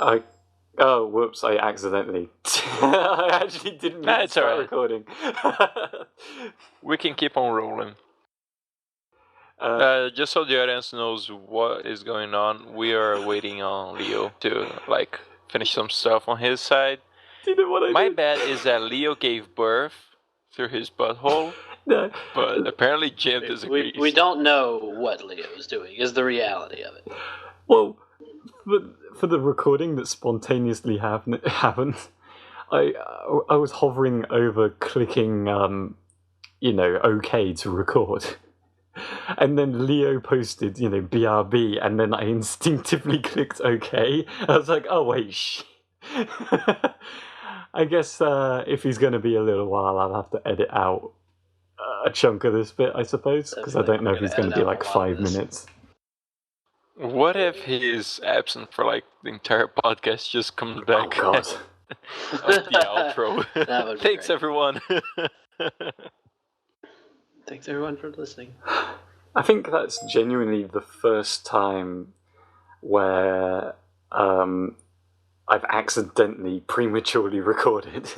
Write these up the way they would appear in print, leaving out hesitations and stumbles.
Oh, whoops! I accidentally. I actually didn't mean to start recording. We can keep on rolling. Just so the audience knows what is going on, we are waiting on Leo to finish some stuff on his side. Do you know what My bet is that Leo gave birth through his butthole. No. But apparently Jim disagrees. We don't know what Leo is doing, is the reality of it. Well, for the recording that spontaneously happened, I was hovering over clicking, OK to record. And then Leo posted, BRB, and then I instinctively clicked OK. I was like, oh, wait, I guess if he's going to be a little while, I'll have to edit out a chunk of this bit, I suppose, because I don't know if he's going to be like 5 minutes. What if he is absent for the entire podcast, just comes back? Oh, God. The outro. Thanks, great. Everyone. Thanks, everyone, for listening. I think that's genuinely the first time where I've accidentally prematurely recorded.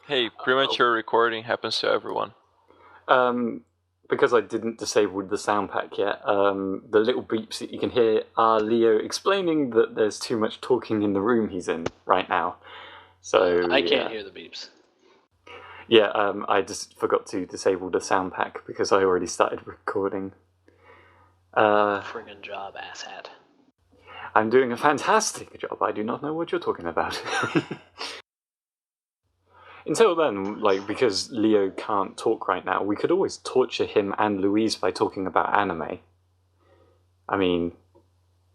Hey, premature recording happens to everyone. Because I didn't disable the sound pack yet, the little beeps that you can hear are Leo explaining that there's too much talking in the room he's in right now. So I can't hear the beeps. Yeah, I just forgot to disable the sound pack because I already started recording. Friggin' job, asshat. I'm doing a fantastic job. I do not know what you're talking about. Until then, because Leo can't talk right now, we could always torture him and Louise by talking about anime. I mean,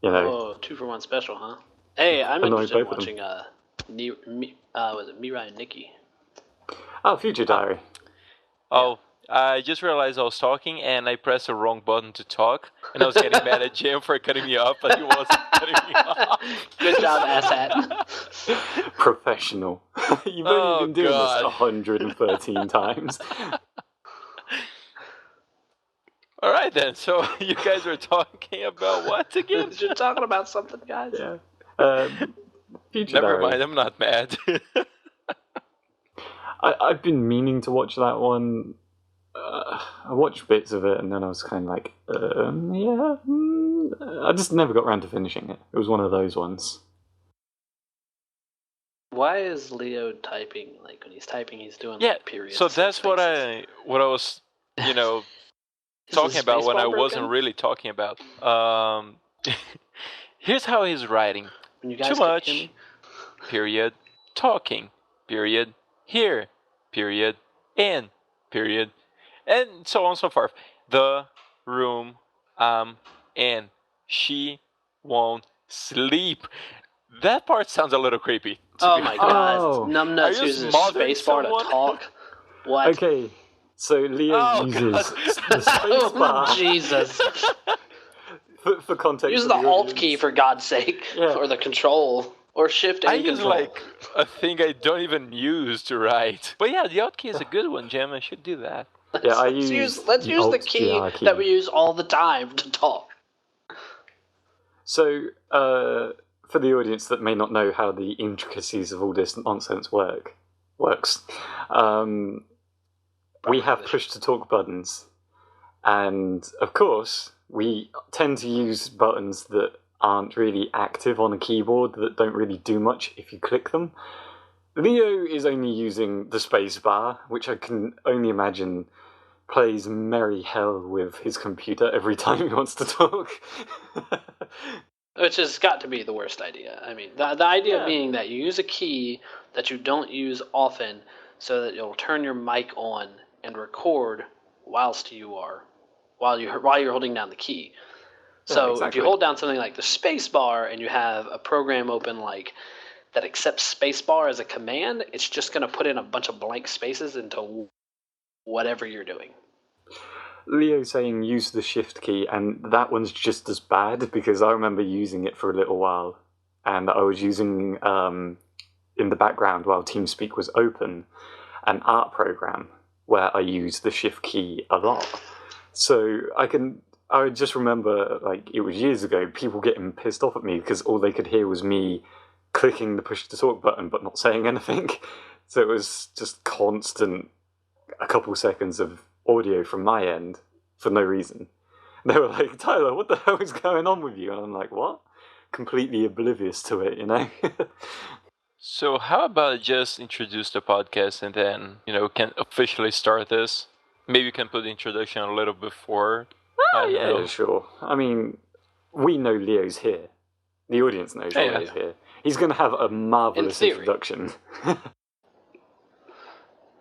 Oh, 2-for-1 special, huh? Hey, I'm interested in watching, was it Mirai and Nikki? Oh, Future Diary. Oh, I just realized I was talking and I pressed the wrong button to talk, and I was getting mad at Jim for cutting me off, but he wasn't cutting me off. Good job, asshat. Professional. You've only been doing this 113 times. Alright then, so you guys are talking about what again? You're talking about something, guys. Yeah. Future Never Diary. mind, I'm not mad. I've been meaning to watch that one. I watched bits of it, and then I was kind of like, I just never got around to finishing it. It was one of those ones. Why is Leo typing, when he's typing, he's doing periods? So that's what I was, talking about when I wasn't really talking about. Here's how he's writing. Too much, period, talking, period, here, period, in, period, and so on and so forth. The room I'm in. She won't sleep. That part sounds a little creepy. Oh my god. Numbnuts uses spacebar to talk. What? Okay, so Leo uses the spacebar. Jesus. For context. Use the Alt key, for God's sake. Yeah. Or the Control. Or Shift and Control. I use a thing I don't even use to write. But yeah, the Alt key is a good one, Jim. I should do that. Let's use the key that we use all the time to talk. So, for the audience that may not know how the intricacies of all this nonsense works, we have push-to-talk buttons. And, of course, we tend to use buttons that aren't really active on a keyboard, that don't really do much if you click them. Leo is only using the space bar, which I can only imagine plays merry hell with his computer every time he wants to talk. Which has got to be the worst idea. I mean, the idea being that you use a key that you don't use often so that you'll turn your mic on and record while you're holding down the key. So if you hold down something like the space bar and you have a program open that accepts space bar as a command, it's just going to put in a bunch of blank spaces into whatever you're doing. Leo saying use the shift key, and that one's just as bad because I remember using it for a little while, and I was using in the background while TeamSpeak was open an art program where I use the shift key a lot. So I can I just remember, like, it was years ago, people getting pissed off at me because all they could hear was me clicking the push to talk button but not saying anything. So it was just constant, a couple seconds of audio from my end for no reason. They were like, Tyler, what the hell is going on with you? And I'm like, what? Completely oblivious to it, you know? So how about just introduce the podcast and then, can officially start this? Maybe you can put the introduction a little before. Yeah, sure. I mean, we know Leo's here. The audience knows Leo's here. He's going to have a marvelous introduction.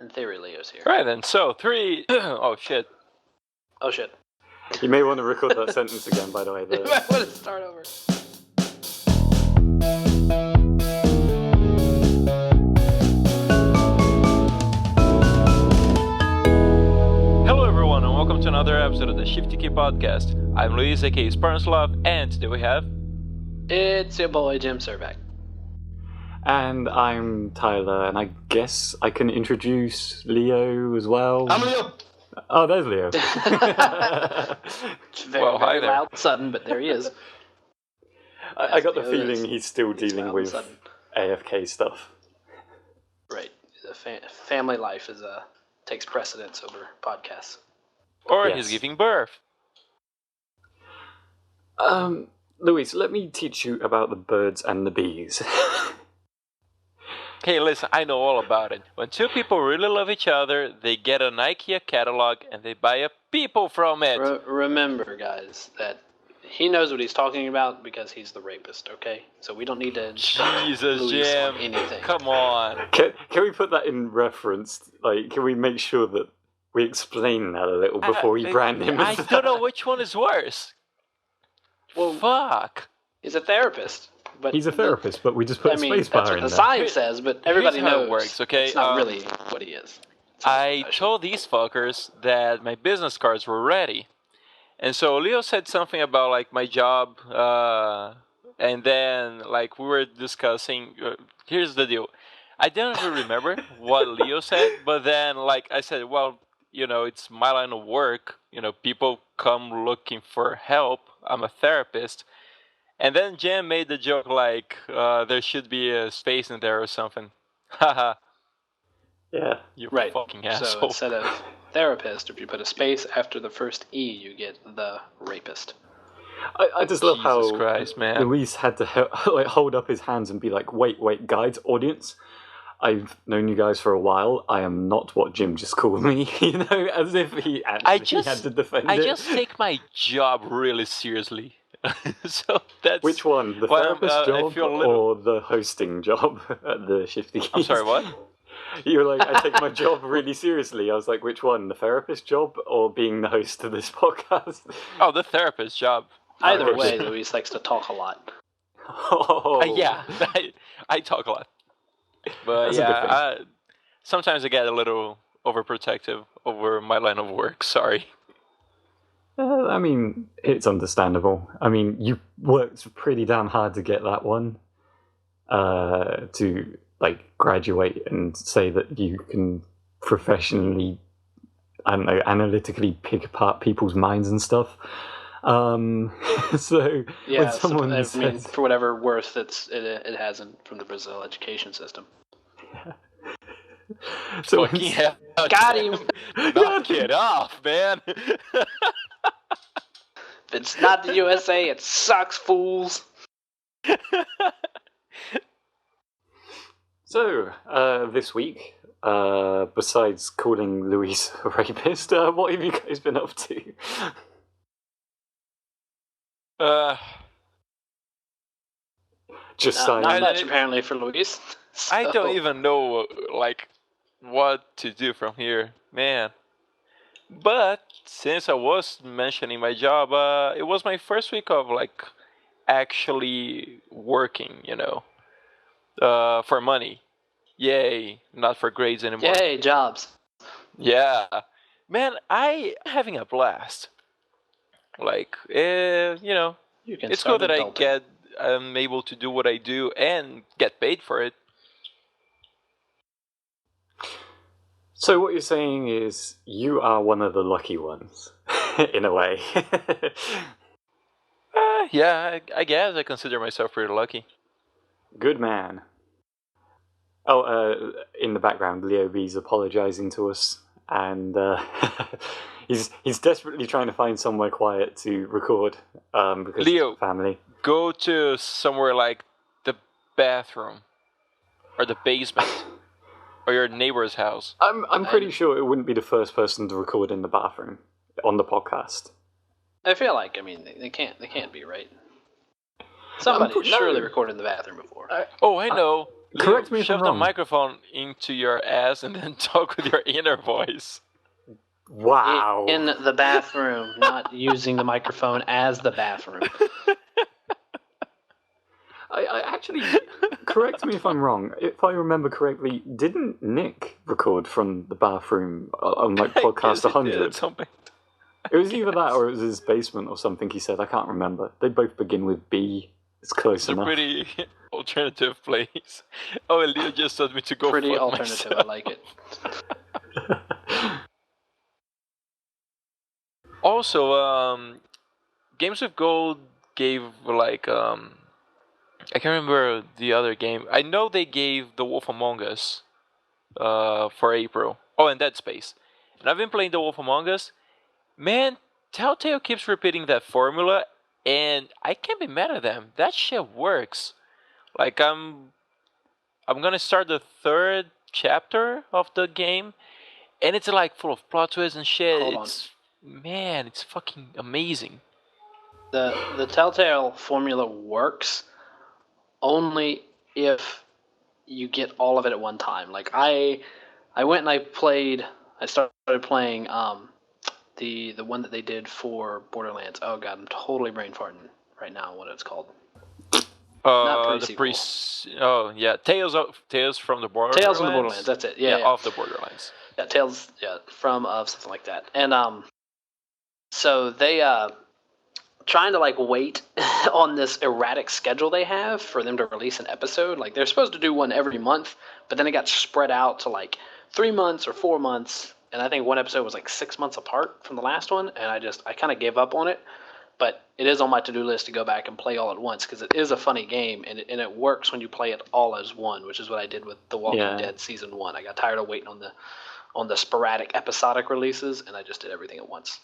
In theory, Leo's here. Right then, so 3... Oh, shit. Oh, shit. You may want to record that sentence again, by the way. You might want to start over. Hello everyone, and welcome to another episode of the Shifty podcast. I'm Luis, aka SpartanSloth, and today we have... It's your boy, Jim Surback. And I'm Tyler, and I guess I can introduce Leo as well. I'm Leo! Oh, there's Leo. Very loud, sudden, but there he is. I got the feeling he's still dealing with AFK stuff. Right. Family life takes precedence over podcasts. Or he's giving birth. Luis, let me teach you about the birds and the bees. Hey, listen, I know all about it. When two people really love each other, they get an IKEA catalog and they buy a people from it. Remember, guys, that he knows what he's talking about because he's the rapist, okay? So we don't need to... Jesus, Jim. Anything. Come on. Can we put that in reference? Like, can we make sure that we explain that a little before we brand him? I don't know which one is worse. Well, fuck. He's a therapist. But he's a therapist, but we just put a space bar in there. That's what the sign says, but everybody knows it works, okay? It's not really what he is. I told these fuckers that my business cards were ready. And so Leo said something about, like, my job, and then, like, we were discussing, here's the deal. I don't even remember what Leo said, but then, like, I said, well, it's my line of work. People come looking for help. I'm a therapist. And then Jim made the joke like, there should be a space in there or something. Haha. Yeah. You fucking asshole. So instead of therapist, if you put a space after the first E, you get the rapist. I just love Jesus how Christ, man. Luis had to hold up his hands and be like, wait, guys, audience, I've known you guys for a while. I am not what Jim just called me, as if he actually had to defend it. I just take my job really seriously. So that's... Which one? The therapist job or the hosting job at the Shifty? I'm sorry, what? You were like, I take my job really seriously. I was like, which one? The therapist job or being the host of this podcast? Oh, the therapist job. Either way, Luis likes to talk a lot. Yeah, I talk a lot. But that's sometimes I get a little overprotective over my line of work, sorry. I mean, it's understandable. I mean, you worked pretty damn hard to get that one, to, like, graduate and say that you can professionally, I don't know, analytically pick apart people's minds and stuff. So, yeah, when someone says... I mean, for whatever worth it hasn't from the Brazil education system. Yeah. So got him! Knock it off, man! If it's not the USA, it sucks, fools. So, this week, besides calling Luis a rapist, what have you guys been up to? Just not much, apparently, for Luis. So. I don't even know, like, what to do from here, man. But since I was mentioning my job, it was my first week of, like, actually working, for money. Yay, not for grades anymore. Yay, jobs. Yeah. Man, I'm having a blast. Like, it's cool that I'm able to do what I do and get paid for it. So what you're saying is you are one of the lucky ones, in a way. Yeah, I guess I consider myself pretty lucky. Good man. Oh, in the background, Leo B's apologising to us, and he's desperately trying to find somewhere quiet to record because Leo, of family. Go to somewhere like the bathroom or the basement or your neighbor's house. I'm pretty sure it wouldn't be the first person to record in the bathroom on the podcast. I feel like, I mean, they can't be, right? Somebody surely recorded in the bathroom before. I know. Correct me if I'm shove the wrong. microphone into your ass and then talk with your inner voice. Wow. In the bathroom, not using the microphone as the bathroom. I actually, correct me if I'm wrong. If I remember correctly, didn't Nick record from the bathroom on like podcast 100? It was either that or it was his basement or something. He said, I can't remember. They both begin with B. It's close enough. It's a pretty alternative place. Oh, Leo just told me to go. Pretty fuck alternative. myself. I like it. Also, Games with Gold gave like I can't remember the other game. I know they gave The Wolf Among Us for April. Oh, and Dead Space. And I've been playing The Wolf Among Us. Man, Telltale keeps repeating that formula, and I can't be mad at them. That shit works. Like I'm gonna start the 3rd chapter of the game, and it's like full of plot twists and shit. Man, it's fucking amazing. The Telltale formula works only if you get all of it at one time. Like I went and I started playing the one that they did for Borderlands. Oh god, I'm totally brain farting right now what it's called. Not Oh yeah, Tales from the Borderlands. Tales from the Borderlands, that's it. Yeah. Off the Borderlands. Yeah, Tales from something like that. And so they trying to like wait on this erratic schedule they have for them to release an episode. Like they're supposed to do one every month, but then it got spread out to like 3 months or 4 months, and I think one episode was like 6 months apart from the last one, and I kind of gave up on it. But it is on my to-do list to go back and play all at once because it is a funny game, and it works when you play it all as one, which is what I did with The Walking Dead Season 1. I got tired of waiting on the sporadic episodic releases, and I just did everything at once.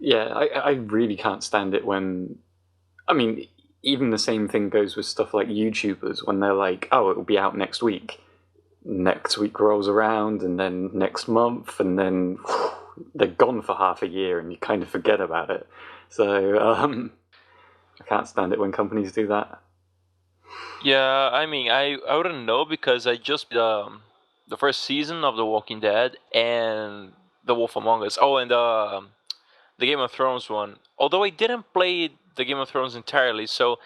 Yeah, I really can't stand it when... I mean, even the same thing goes with stuff like YouTubers when they're like, oh, it'll be out next week. Next week rolls around, and then next month, and then they're gone for half a year, and you kind of forget about it. So, I can't stand it when companies do that. Yeah, I mean, I wouldn't know because I just the first season of The Walking Dead and The Wolf Among Us. Oh, and the Game of Thrones one. Although I didn't play the Game of Thrones entirely, so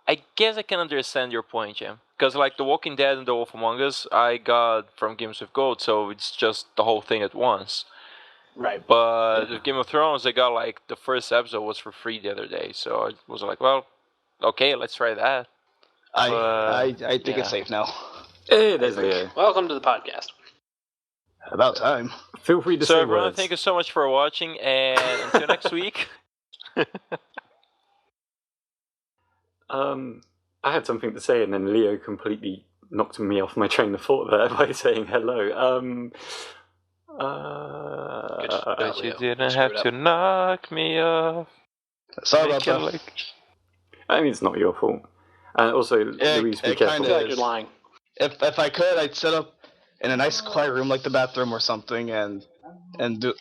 I guess I can understand your point, Jim. Because like The Walking Dead and The Wolf Among Us, I got from Games with Gold, so it's just the whole thing at once. Right. But with Game of Thrones, I got like the first episode was for free the other day, so I was like, well, okay, let's try that. I think it's safe now. Hey, there's Leo. Welcome to the podcast. About time. Feel free to say everyone, words. thank you so much for watching, and until next week. I had something to say, and then Leo completely knocked me off my train of thought there by saying hello. But you didn't have to knock me off. Sorry about that. I mean, it's not your fault. And also, Louise, be careful. I feel like you're lying. If I could, I'd set up in a nice quiet room like the bathroom or something and do...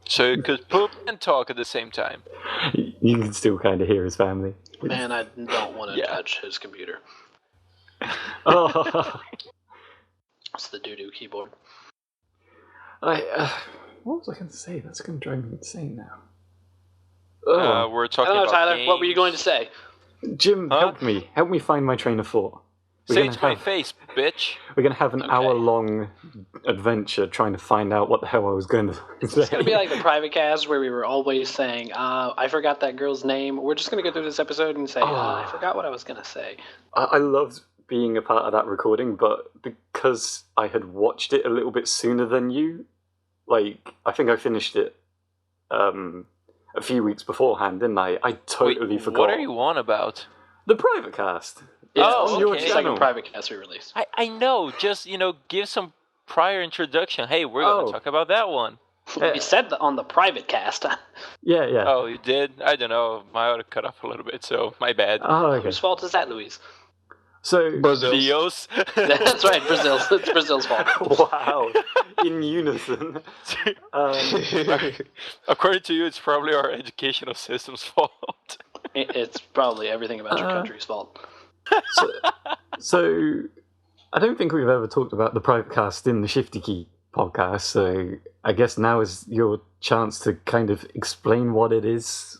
So you could poop and talk at the same time. You can still kind of hear his family. Man, I don't want to touch his computer. Oh. It's the doo-doo keyboard. What was I going to say? That's going to drive me insane now. We're talking I don't know, about Tyler. games. What were you going to say? Jim, help me. Help me find my train of thought. Say it to my face, bitch. We're going to have an hour-long adventure trying to find out what the hell I was going to say. It's going to be like the private cast where we were always saying, I forgot that girl's name. We're just going to go through this episode and say, I forgot what I was going to say. I loved being a part of that recording, but because I had watched it a little bit sooner than you, like, I think I finished it a few weeks beforehand, didn't I? I totally forgot. What are you on about? The private cast. Yeah, Oh, on your second private cast we released. I know. Just, give some prior introduction. Hey, we're going to talk about that one. You said that on the private cast. Yeah. Oh, you did? I don't know. My audio cut off a little bit, so my bad. Oh, okay. Whose fault is that, Luis? So Brazil's. That's right, Brazil's. It's Brazil's fault. Wow. In unison. According to you, it's probably our educational system's fault. It's probably everything about your country's fault. So, I don't think we've ever talked about the private cast in the Shifty Key podcast, so I guess now is your chance to kind of explain what it is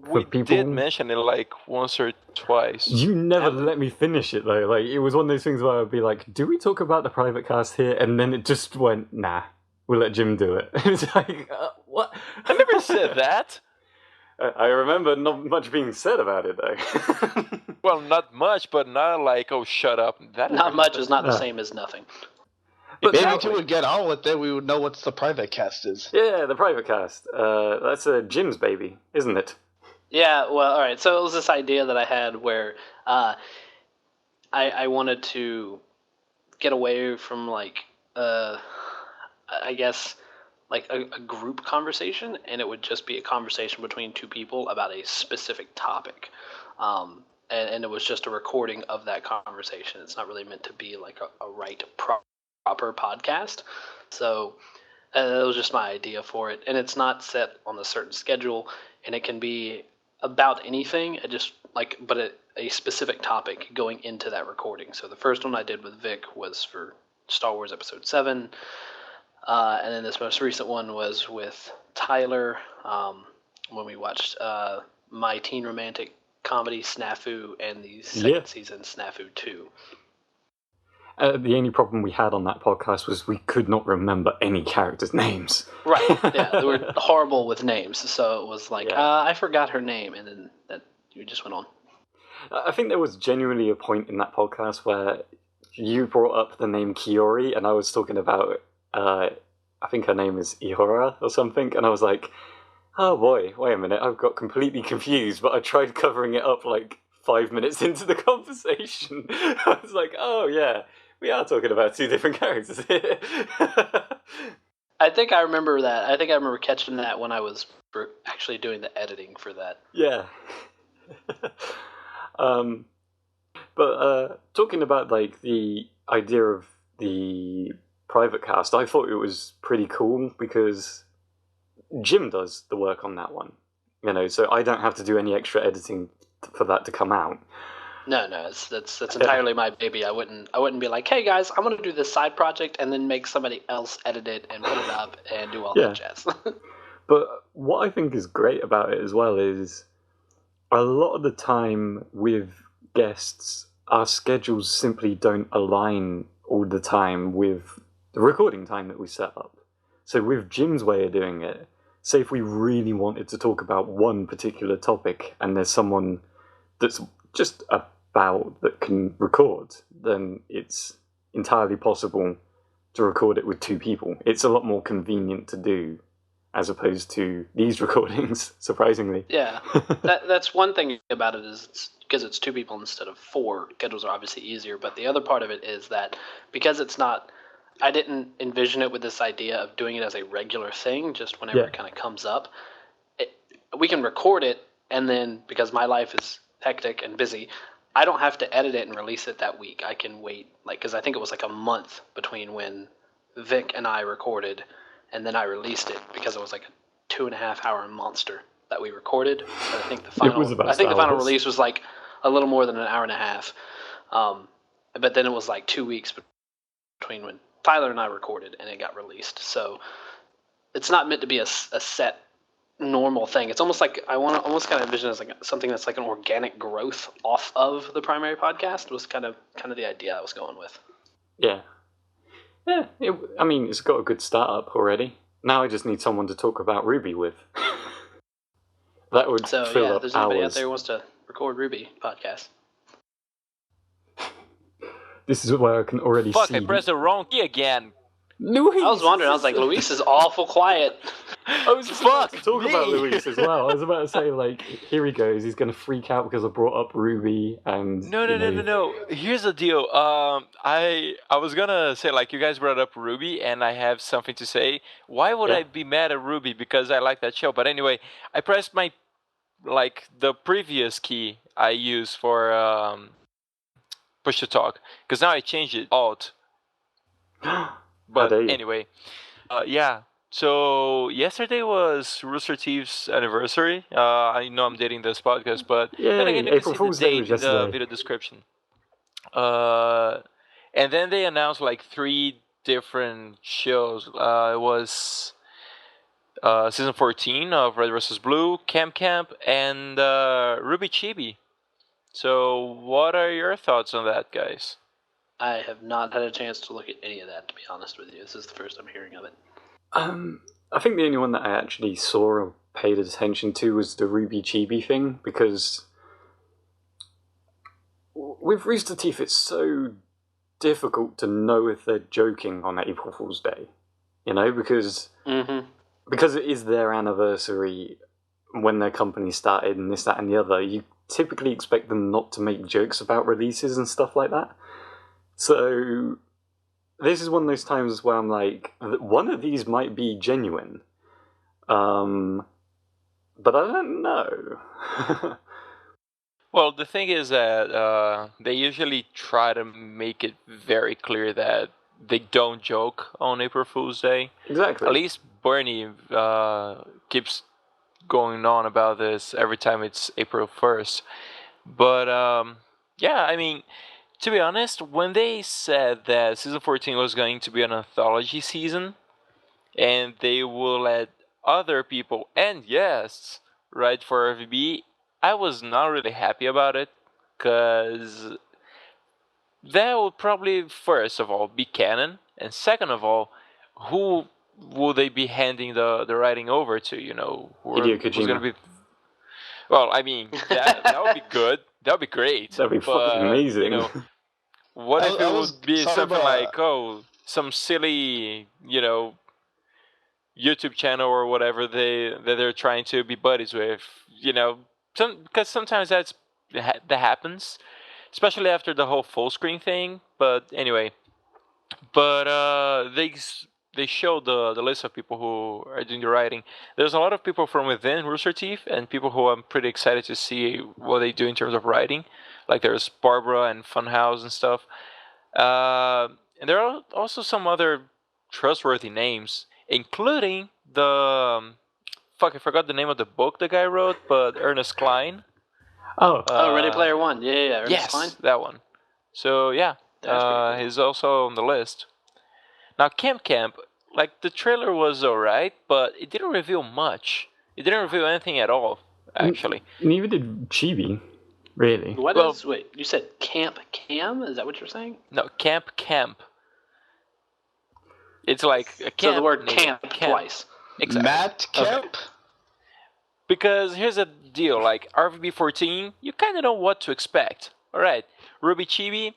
for people. We did mention it like once or twice. You never let me finish it though. Like, it was one of those things where I'd be like, do we talk about the private cast here? And then it just went, nah, we'll let Jim do it. It's like, what? I never said that. I remember not much being said about it though. Well, not much, but not like, oh, shut up. That not much is not the same as nothing. But maybe if you would get on with it, we would know what the private cast is. Yeah, the private cast. That's Jim's baby, isn't it? Yeah, well, all right. So it was this idea that I had where I wanted to get away from, like, I guess, like a group conversation, and it would just be a conversation between two people about a specific topic. And it was just a recording of that conversation. It's not really meant to be like a proper podcast. So that was just my idea for it. And it's not set on a certain schedule, and it can be about anything, but a specific topic going into that recording. So the first one I did with Vic was for Star Wars Episode 7. And then this most recent one was with Tyler when we watched My Teen Romantic Comedy Snafu and the second season Snafu 2. The only problem we had on that podcast was we could not remember any characters' names. Right, yeah, they were horrible with names, so it was like, I forgot her name, and then you just went on. I think there was genuinely a point in that podcast where you brought up the name Kiori, and I was talking about, I think her name is Ihora or something, and I was like, oh boy, wait a minute, I've got completely confused, but I tried covering it up like 5 minutes into the conversation. I was like, oh yeah, we are talking about two different characters here. I think I remember that. I think I remember catching that when I was actually doing the editing for that. Yeah. But talking about like the idea of the private cast, I thought it was pretty cool because Jim does the work on that one, so I don't have to do any extra editing for that to come out. No, that's entirely my baby. I wouldn't be like, hey guys, I'm gonna do this side project and then make somebody else edit it and put it up and do all that jazz. But what I think is great about it as well is a lot of the time with guests, our schedules simply don't align all the time with the recording time that we set up. So with Jim's way of doing it, say if we really wanted to talk about one particular topic and there's someone that's just about that can record, then it's entirely possible to record it with two people. It's a lot more convenient to do as opposed to these recordings, surprisingly. Yeah, that's one thing about it is because it's two people instead of four, schedules are obviously easier, but the other part of it is that because it's not, I didn't envision it with this idea of doing it as a regular thing, just whenever it kind of comes up. We can record it, and then, because my life is hectic and busy, I don't have to edit it and release it that week. I can wait, because I think it was like a month between when Vic and I recorded and then I released it, because it was like a 2.5 hour monster that we recorded. But I think the final release was like a little more than an hour and a half. But then it was like 2 weeks between when Tyler and I recorded and it got released. So it's not meant to be a set normal thing. It's almost like I want to almost kind of envision it as like something that's like an organic growth off of the primary podcast was kind of the idea I was going with. Yeah. Yeah, it's got a good startup already. Now I just need someone to talk about RWBY with. That would fill up if there's anybody hours. out there who wants to record RWBY podcast. This is where I can already Fuck, see. I pressed the wrong key again. Luis! I was wondering, I was like, Luis is awful quiet. I was just about to talk me. about Luis as well. I was about to say, like, here he goes. He's going to freak out because I brought up RWBY and... No. Here's the deal. I was gonna say, like, you guys brought up RWBY, and I have something to say. Why would I be mad at RWBY? Because I like that show. But anyway, I pressed my, like, the previous key I used for push to talk. Because now I changed it, Alt. But anyway, yeah. So yesterday was Rooster Teeth's anniversary. I know I'm dating this podcast, but then again, you can see the date in the video description. And then they announced like 3 different shows. It was season 14 of Red vs. Blue, Camp, and RWBY Chibi. So what are your thoughts on that, guys? I have not had a chance to look at any of that, to be honest with you. This is the first I'm hearing of it. I think the only one that I actually saw or paid attention to was the RWBY Chibi thing, because with Rooster Teeth it's so difficult to know if they're joking on April Fool's Day. You know, because it is their anniversary when their company started and this, that and the other, you typically expect them not to make jokes about releases and stuff like that. So this is one of those times where I'm like, one of these might be genuine. But I don't know. Well, the thing is that they usually try to make it very clear that they don't joke on April Fool's Day. Exactly. At least Bernie keeps going on about this every time it's April 1st. But, yeah, I mean... To be honest, when they said that season 14 was going to be an anthology season, and they will let other people and guests write for RWBY, I was not really happy about it, because that would probably, first of all, be canon, and second of all, who will they be handing the writing over to, you know? Hideo Kojima. Who's gonna be... Well, I mean, that would be good. That would be great. That'd be fucking amazing. You know, what if it would be something like, some silly, you know, YouTube channel or whatever that they're trying to be buddies with, you know, because sometimes that happens, especially after the whole full screen thing. But anyway, they showed the list of people who are doing the writing. There's a lot of people from within Rooster Teeth and people who I'm pretty excited to see what they do in terms of writing. Like there's Barbara and Funhouse and stuff. And there are also some other trustworthy names, including the... I forgot the name of the book the guy wrote, but Ernest Cline. Ready Player One. Yeah, Ernest Cline. That one. So, yeah, cool. He's also on the list. Now, Camp, like, the trailer was alright, but it didn't reveal much. It didn't reveal anything at all, actually. Neither did Chibi, really. Wait, you said Camp Cam? Is that what you're saying? No, Camp. It's like a camp. So the word camp twice. Exactly. Matt Camp? Okay. Because here's the deal, like, RWBY 14, you kind of know what to expect. Alright, RWBY Chibi,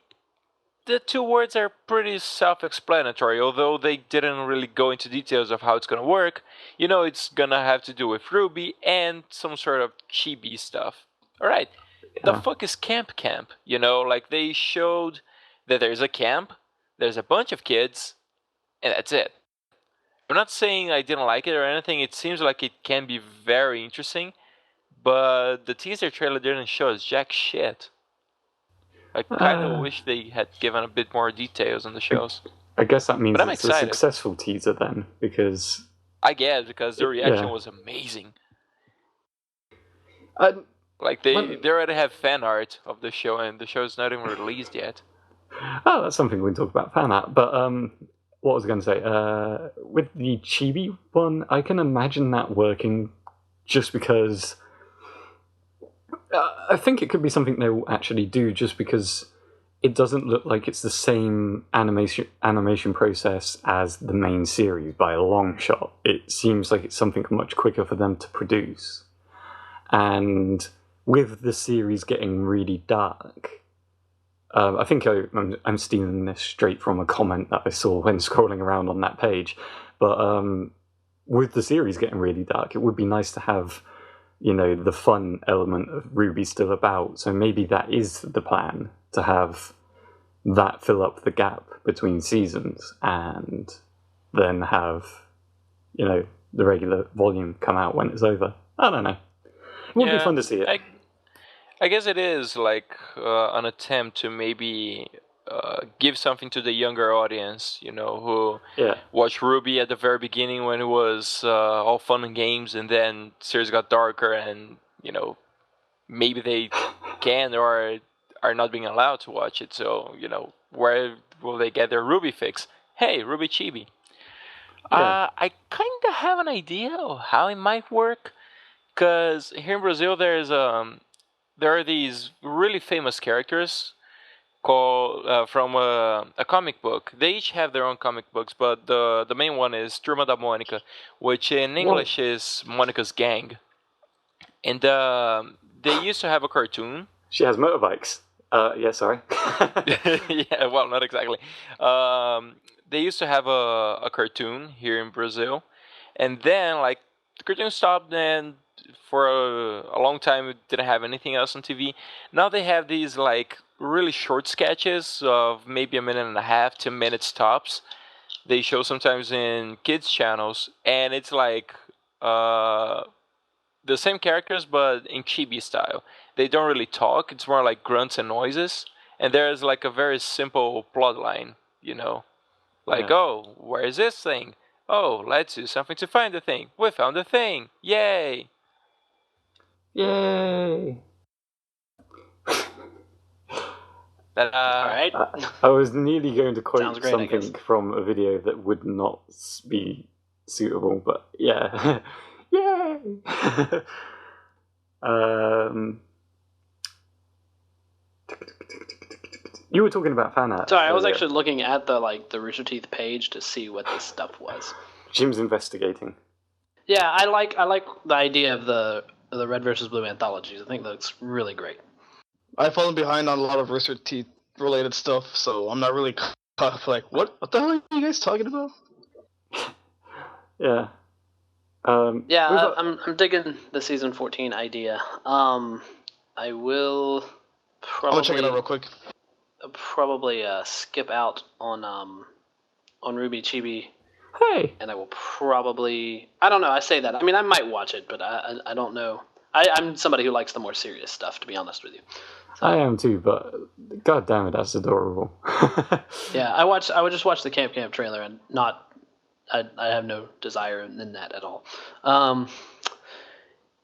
the 2 words are pretty self-explanatory, although they didn't really go into details of how it's gonna work. You know it's gonna have to do with RWBY and some sort of chibi stuff. Alright, the fuck is Camp? You know, like they showed that there's a camp, there's a bunch of kids, and that's it. I'm not saying I didn't like it or anything, it seems like it can be very interesting, but the teaser trailer didn't show us jack shit. I kind of wish they had given a bit more details on the shows. I guess that means it's a successful teaser then, because... I guess, because the reaction was amazing. Like, they already have fan art of the show, and the show's not even released yet. Oh, that's something we can talk about, fan art. But, what was I going to say? With the Chibi one, I can imagine that working just because... I think it could be something they will actually do just because it doesn't look like it's the same animation process as the main series by a long shot. It seems like it's something much quicker for them to produce. And with the series getting really dark, I think I'm stealing this straight from a comment that I saw when scrolling around on that page. But with the series getting really dark, it would be nice to have, the fun element of RWBY still about. So maybe that is the plan, to have that fill up the gap between seasons and then have, the regular volume come out when it's over. I don't know. It would be fun to see it. I guess it is like an attempt to maybe give something to the younger audience, who watched RWBY at the very beginning when it was all fun and games, and then series got darker, and maybe they can or are not being allowed to watch it. So where will they get their RWBY fix? Hey, RWBY Chibi. Yeah. I kind of have an idea of how it might work, because here in Brazil there are these really famous characters called from a comic book. They each have their own comic books, but the main one is Turma da Mônica, which in English is Monica's Gang. And they used to have a cartoon. She has motorbikes. Yeah, sorry. Yeah, well, not exactly. They used to have a cartoon here in Brazil, and then like the cartoon stopped, and for a long time it didn't have anything else on TV. Now they have these like really short sketches of maybe a minute and a half, 2 minutes tops. They show sometimes in kids channels, and it's like the same characters but in chibi style. They don't really talk, it's more like grunts and noises, and there's like a very simple plot line, like, oh, where is this thing? Oh, let's do something to find the thing. We found the thing. Yay! Yay! All right. I was nearly going to quote great, something from a video that would not be suitable, but yeah. Yay! You were talking about fan art. Sorry, I was actually looking at the Rooster Teeth page to see what this stuff was. Jim's investigating. Yeah, I like the idea of the Red versus Blue anthologies. I think that's really great. I've fallen behind on a lot of Rooster Teeth related stuff, so I'm not really caught up. Like, what the hell are you guys talking about? Yeah. I'm digging the season 14 idea. I will probably. I'll check it out real quick. Probably skip out on RWBY Chibi. Hey. And I will probably. I don't know. I say that. I mean, I might watch it, but I don't know. I'm somebody who likes the more serious stuff, to be honest with you. So, I am too, but god damn it, that's adorable. Yeah, I would just watch the Camp trailer and not. I have no desire in that at all.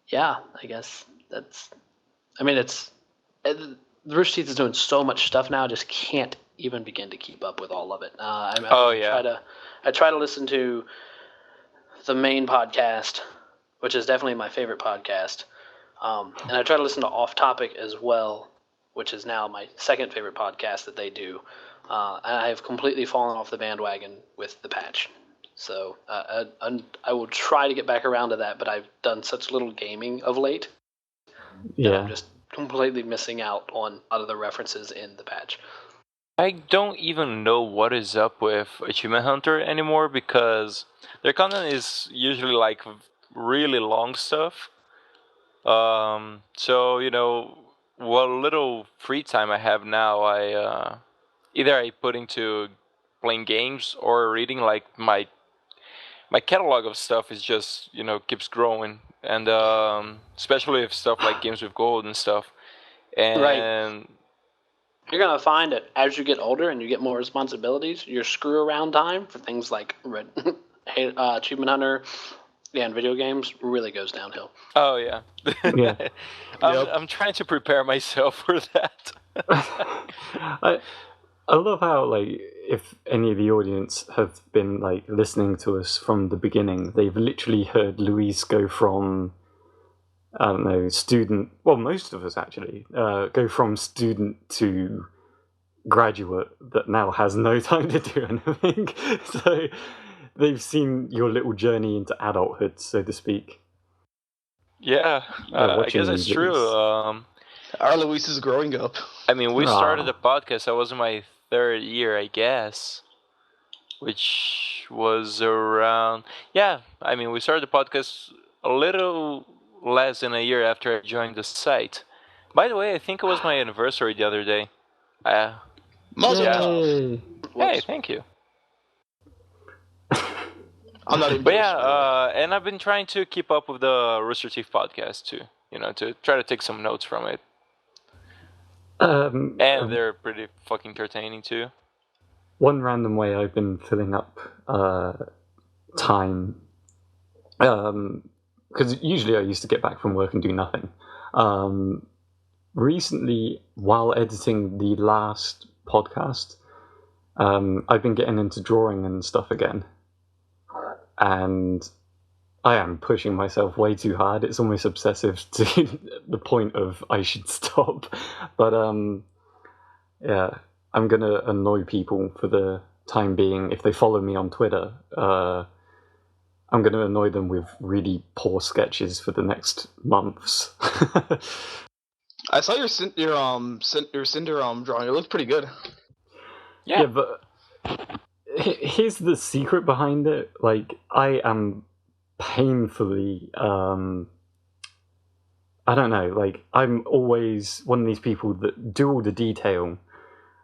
Yeah, I guess that's. I mean, the Rooster Teeth is doing so much stuff now. I just can't even begin to keep up with all of it. I try to listen to the main podcast, which is definitely my favorite podcast, and I try to listen to Off Topic as well, which is now my second favorite podcast that they do. And I have completely fallen off the bandwagon with the patch. So I will try to get back around to that, but I've done such little gaming of late. Yeah. I'm just completely missing out on a lot of the references in the patch. I don't even know what is up with Achievement Hunter anymore, because their content is usually like really long stuff. So what little free time I have now, I either I put into playing games or reading. Like my catalog of stuff is just keeps growing, and especially if stuff like Games with Gold and stuff. And right. You're gonna find that as you get older and you get more responsibilities, your screw around time for things like Achievement Hunter and video games really goes downhill. Oh yeah. Yeah. I'm trying to prepare myself for that. I love how, like, if any of the audience have been like listening to us from the beginning, they've literally heard Luis go from, I don't know, student. Well, most of us actually go from student to graduate that now has no time to do anything. So they've seen your little journey into adulthood, so to speak. Yeah, I guess it's true. Our Luis is growing up. I mean, we started the podcast. I was in my 3rd year, I guess, which was around. Yeah, I mean, we started the podcast a little less than a year after I joined the site. By the way, I think it was my anniversary the other day. Hey, thank you. I'm not even. But yeah, and I've been trying to keep up with the Rooster Teeth podcast too. To try to take some notes from it. And they're pretty fucking entertaining too. One random way I've been filling up time, because usually I used to get back from work and do nothing. Recently, while editing the last podcast, I've been getting into drawing and stuff again. And I am pushing myself way too hard. It's almost obsessive to the point of I should stop. But yeah, I'm going to annoy people for the time being. If they follow me on Twitter, I'm going to annoy them with really poor sketches for the next months. I saw your Cinder drawing. It looks pretty good. Yeah, but here's the secret behind it. Like, I am painfully, I don't know, like, I'm always one of these people that do all the detail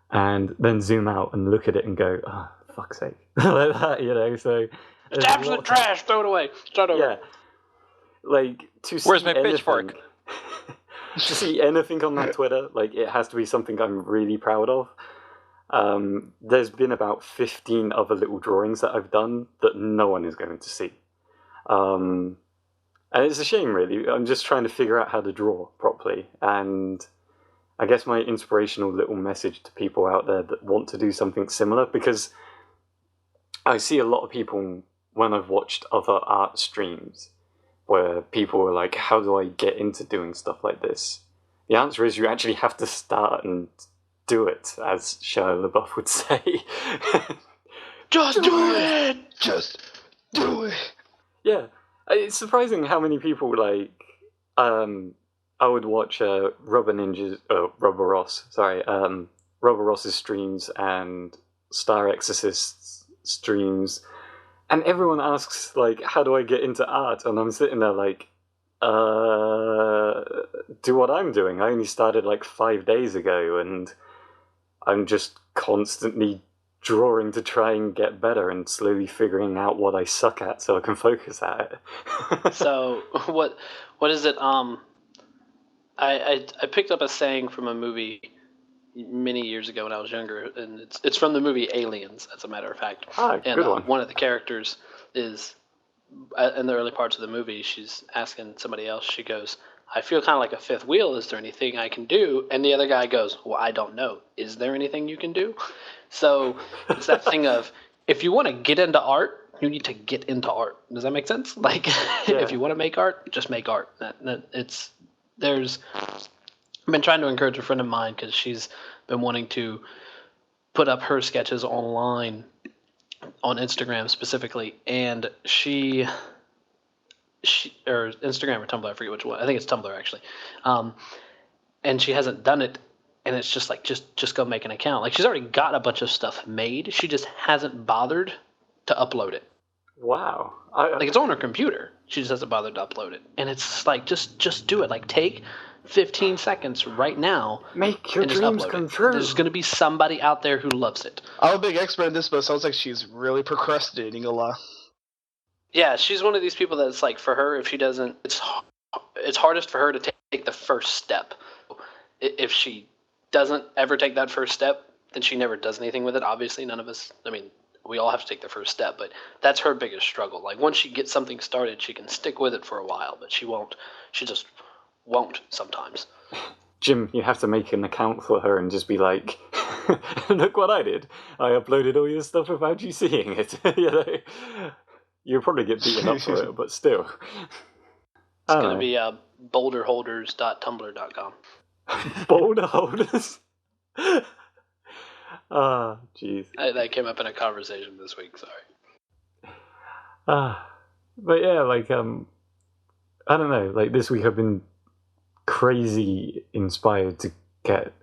and then zoom out and look at it and go, oh, fuck's sake. Like that, so... It's absolute trash, throw it away, start over. Yeah. Like, where's my pitchfork? To see anything on that Twitter, like, it has to be something I'm really proud of. There's been about 15 other little drawings that I've done that no one is going to see. And it's a shame, really. I'm just trying to figure out how to draw properly. And I guess my inspirational little message to people out there that want to do something similar, because I see a lot of people when I've watched other art streams where people are like, how do I get into doing stuff like this? The answer is you actually have to start and do it, as Shia LaBeouf would say. Just do it! Just do it! Yeah. It's surprising how many people, like, I would watch Rubber Ross's streams and Star Exorcist's streams, and everyone asks, like, how do I get into art? And I'm sitting there like, do what I'm doing. I only started like 5 days ago, and I'm just constantly drawing to try and get better and slowly figuring out what I suck at so I can focus at it. So, what is it? I picked up a saying from a movie many years ago when I was younger, and it's from the movie Aliens, as a matter of fact. Good one. One of the characters is, in the early parts of the movie, she's asking somebody else, she goes, I feel kind of like a fifth wheel, is there anything I can do? And the other guy goes, well, I don't know. Is there anything you can do? So it's that thing of, if you want to get into art, you need to get into art. Does that make sense? Like, if you want to make art, just make art. I've been trying to encourage a friend of mine because she's been wanting to put up her sketches online on Instagram specifically, and she or Instagram or Tumblr, I forget which one. I think it's Tumblr actually. And she hasn't done it, and it's just like just go make an account. Like, she's already got a bunch of stuff made. She just hasn't bothered to upload it. Wow. Like, it's on her computer. She just hasn't bothered to upload it. And it's like, just do it. Like, take 15 seconds right now. Make your dreams come true. There's going to be somebody out there who loves it. I'm a big expert in this, but it sounds like she's really procrastinating a lot. Yeah, she's one of these people that's like, for her, if she doesn't, it's hardest for her to take the first step. If she doesn't ever take that first step, then she never does anything with it. Obviously, none of us, I mean, we all have to take the first step, but that's her biggest struggle. Like, once she gets something started, she can stick with it for a while, but she just won't sometimes. Jim, you have to make an account for her and just be like, look what I did. I uploaded all your stuff without you seeing it. You'll probably get beaten up for it, but still. It's going to be boulderholders.tumblr.com. Boulder holders? Ah, jeez. That came up in a conversation this week, sorry. But yeah, like, I don't know, like, this week I've been crazy inspired to get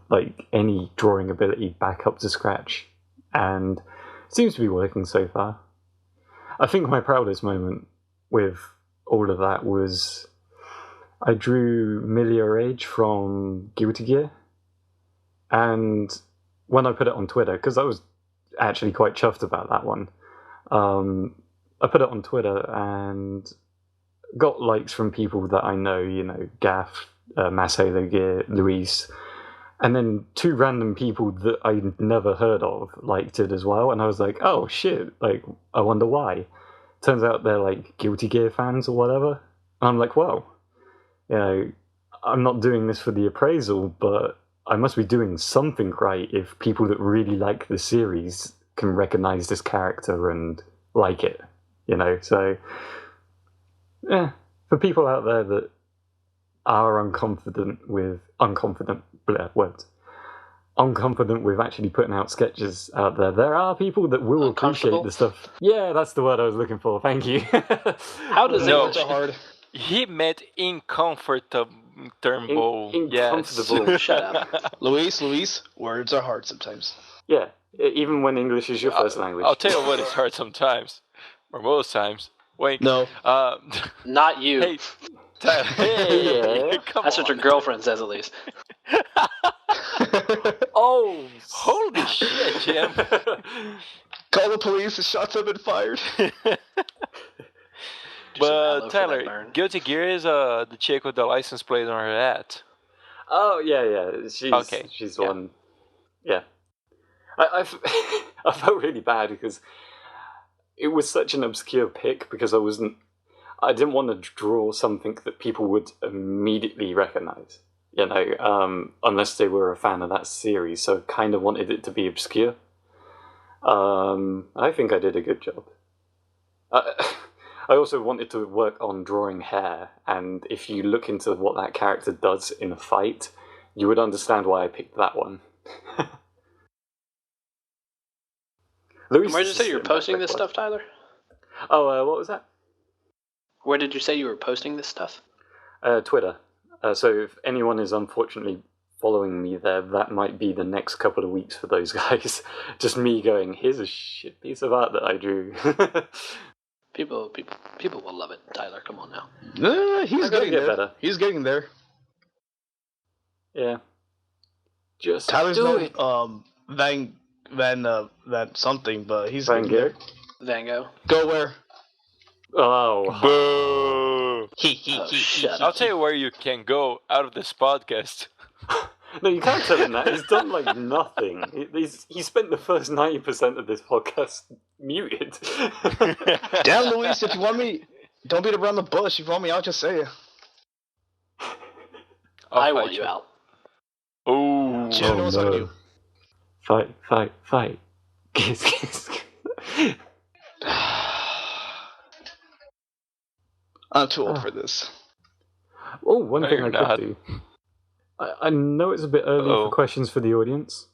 like any drawing ability back up to scratch, and it seems to be working so far. I think my proudest moment with all of that was I drew Milia Age from Guilty Gear, and when I put it on Twitter, because I was actually quite chuffed about that one, I put it on Twitter and got likes from people that I know, Gaff, Mass Halo Gear, Luis, and then 2 random people that I'd never heard of liked it as well, and I was like, oh shit, like, I wonder why. Turns out they're like Guilty Gear fans or whatever, and I'm like, whoa, I'm not doing this for the appraisal, but I must be doing something right if people that really like the series can recognize this character and like it, so for people out there that are unconfident with actually putting out sketches out there, there are people that will appreciate the stuff. Yeah, that's the word I was looking for. Thank you. How does it so hard? He meant uncomfortable. Uncomfortable. Yes. Shut up. Luis, words are hard sometimes. Yeah, even when English is your first language. I'll tell you what is hard sometimes, or most times. Wait. No. Not you. Hey, Tyler. Hey, Yeah. come That's on. what your girlfriend says, at least. Oh, Holy shit, Jim. Call the police, the shots have been fired. But Tyler, Guilty Gear is the chick with the license plate on her hat. Oh, yeah. She's the one. Yeah. I felt really bad because it was such an obscure pick because I didn't want to draw something that people would immediately recognize, unless they were a fan of that series. So I kind of wanted it to be obscure. I think I did a good job. I also wanted to work on drawing hair, and if you look into what that character does in a fight, you would understand why I picked that one. Where did you say you were posting this stuff, Tyler? Oh, what was that? Where did you say you were posting this stuff? Twitter. So if anyone is unfortunately following me there, that might be the next couple of weeks for those guys. Just me going, here's a shit piece of art that I drew. People will love it. Tyler, come on now. He's getting get there. better. He's getting there. Yeah. Just Tyler's do no it. Van something, but he's Van getting there. Gogh? Van Gogh. Go where? Oh. Boo! Shut I'll up. tell you where you can go out of this podcast. No, you can't tell him that. He's done like nothing. He spent the first 90% of this podcast muted. Damn, Luis, if you want me, don't beat around the bush. If you want me out, just say it. I want you out. Oh, Jim knows how to do. Fight. Kiss. I'm too old for this. Oh, one No, thing you're I not. could do. I know it's a bit early for questions for the audience.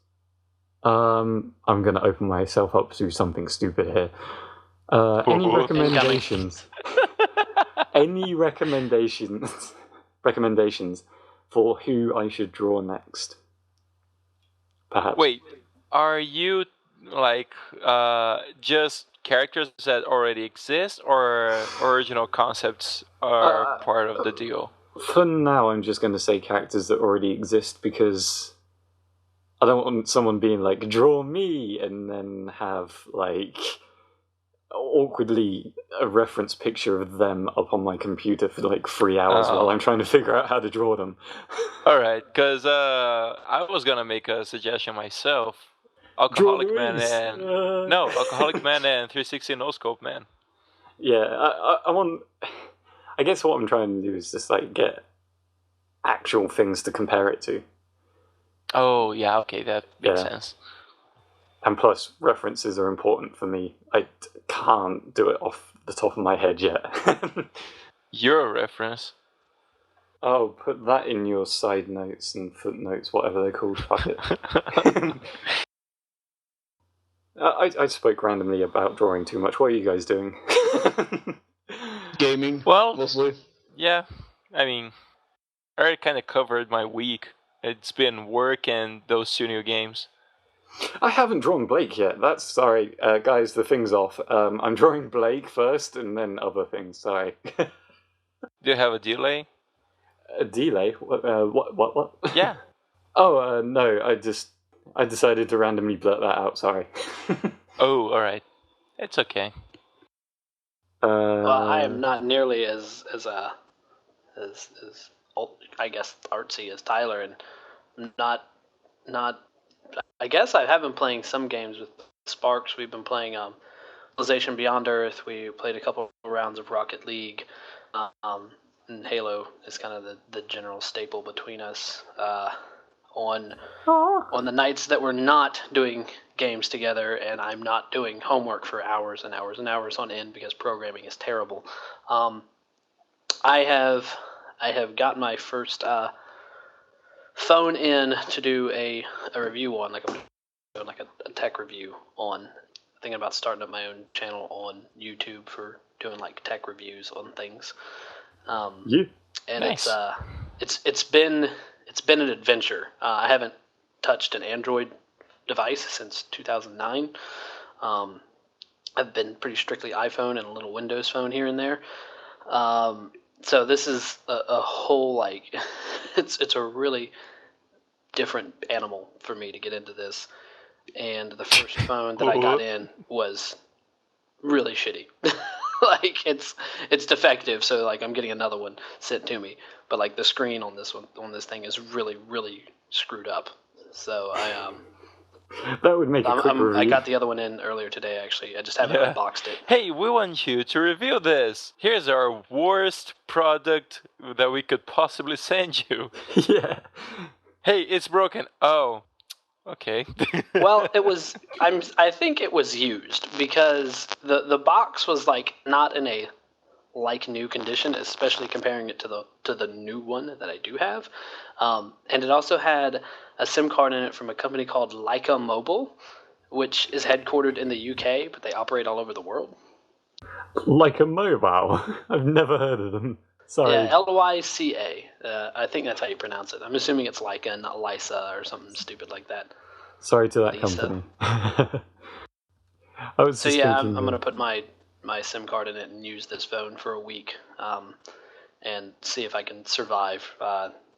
I'm going to open myself up to something stupid here. Any recommendations? Any recommendations for who I should draw next? Perhaps. Wait, are you like just characters that already exist, or original concepts are part of the deal? For now, I'm just going to say characters that already exist because I don't want someone being like, draw me, and then have like awkwardly a reference picture of them up on my computer for like 3 hours while I'm trying to figure out how to draw them. Alright, because I was going to make a suggestion myself. Alcoholic Man and... No, Alcoholic Man and 360 No Scope Man. Yeah, I want... I guess what I'm trying to do is just like get actual things to compare it to. Oh, yeah, okay, that makes sense. And plus, references are important for me. I can't do it off the top of my head yet. You're a reference. Oh, put that in your side notes and footnotes, whatever they're called. Fuck it. I spoke randomly about drawing too much. What are you guys doing? Gaming. Well, mostly. Yeah, I mean, I already kind of covered my week It's been work and those 2 new games. I haven't drawn Blake yet. That's sorry, guys. The thing's off. I'm drawing Blake first, and then other things. Sorry. Do you have a delay? A delay? What? Yeah. Oh no. I decided to randomly blurt that out. Sorry. Oh, all right. It's okay. Well, I am not nearly as I guess artsy as Tyler, and not. I guess I have been playing some games with Sparks. We've been playing Civilization Beyond Earth. We played a couple of rounds of Rocket League, and Halo is kind of the general staple between us. On the nights that we're not doing games together, and I'm not doing homework for hours and hours and hours on end because programming is terrible. I have gotten my first phone in to do a review on like a tech review on. Thinking about starting up my own channel on YouTube for doing like tech reviews on things. And nice. it's been an adventure. I haven't touched an Android device since 2009. I've been pretty strictly iPhone and a little Windows phone here and there. So this is a whole like it's a really different animal for me to get into this. And the first phone that I got in was really shitty. Like it's defective, so like I'm getting another one sent to me. But like the screen on this thing is really, really screwed up. So that would make a quick review. I got the other one in earlier today, actually. I just haven't unboxed it. Hey, we want you to review this. Here's our worst product that we could possibly send you. Yeah. Hey, it's broken. Oh, okay. Well, I think it was used because the box was like not in a like new condition, especially comparing it to the new one that I do have. And it also had a SIM card in it from a company called Leica Mobile, which is headquartered in the UK, but they operate all over the world. Leica Mobile? I've never heard of them. Sorry. Yeah, Lyca. I think that's how you pronounce it. I'm assuming it's Leica and not Lysa or something stupid like that. Sorry to that company. I'm going to put my SIM card in it and use this phone for a week and see if I can survive.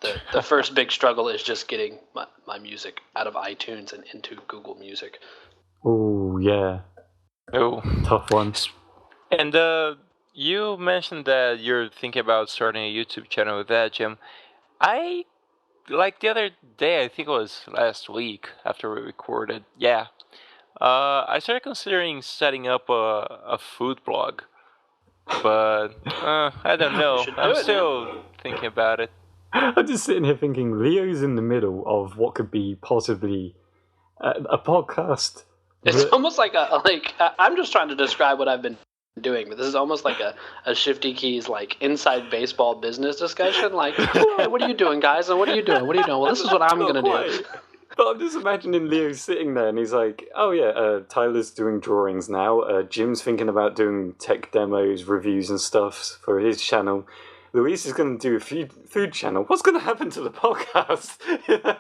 The first big struggle is just getting my music out of iTunes and into Google Music. Oh, yeah. Oh, tough one. And you mentioned that you're thinking about starting a YouTube channel with that, Jim. Like the other day, I think it was last week after we recorded, I started considering setting up a food blog. But I don't know. I'm still thinking about it. I'm just sitting here thinking Leo's in the middle of what could be possibly a podcast. It's almost like I'm just trying to describe what I've been doing, but this is almost like a Shifty Keys like inside baseball business discussion. Like, hey, what are you doing, guys? And what are you doing? What are you doing? Well, this is what I'm gonna do. But I'm just imagining Leo sitting there and he's like, oh yeah, Tyler's doing drawings now. Jim's thinking about doing tech demos, reviews and stuff for his channel. Luis is going to do a food channel. What's going to happen to the podcast? You know?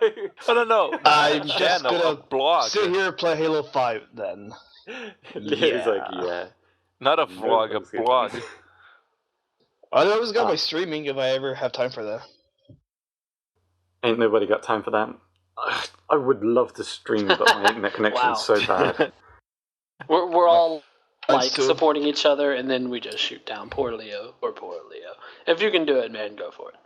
I don't know. I'm just going to blog. sit here and play Halo 5 then. Leo's like, yeah. Not a vlog, a blog. I always got my streaming if I ever have time for that. Ain't nobody got time for that. I would love to stream, but my internet connection is so bad. We're all like supporting each other, and then we just shoot down poor Leo. If you can do it, man, go for it.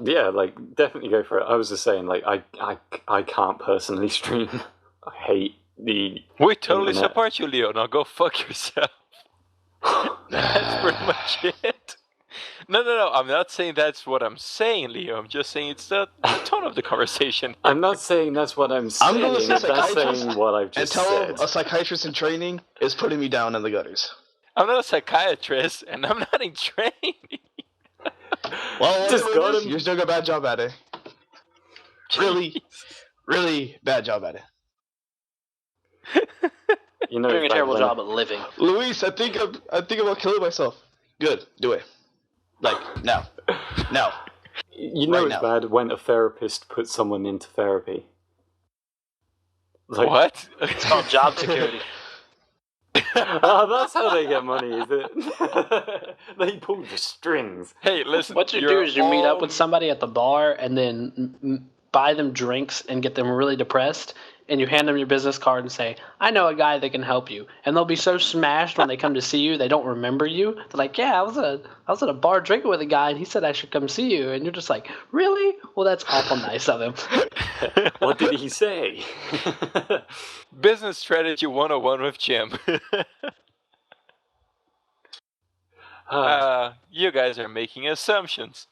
Yeah, like definitely go for it. I was just saying, like I can't personally stream. I hate the. We totally support you, Leo. Now go fuck yourself. That's pretty much it. No. I'm not saying that's what I'm saying, Leo. I'm just saying it's the tone of the conversation. I'm not saying that's what I'm saying. I'm going to say saying what I've just said. And tell a psychiatrist in training is putting me down in the gutters. I'm not a psychiatrist, and I'm not in training. Well, just got him. You're doing a bad job at it. Really, really bad job at it. You know, doing a terrible job at living. Luis, I think about killing myself. Good, do it. Like now. You know Right it's now. bad when a therapist puts someone into therapy. Like, What? It's called job security. Oh, that's how they get money, is it? They pull the strings. Hey, listen. What you do is you meet up with somebody at the bar and then buy them drinks and get them really depressed, and you hand them your business card and say, I know a guy that can help you. And they'll be so smashed when they come to see you, they don't remember you. They're like, yeah, I was at a bar drinking with a guy and he said I should come see you. And you're just like, really? Well, that's awful nice of him. What did he say? Business strategy 101 with Jim. You guys are making assumptions.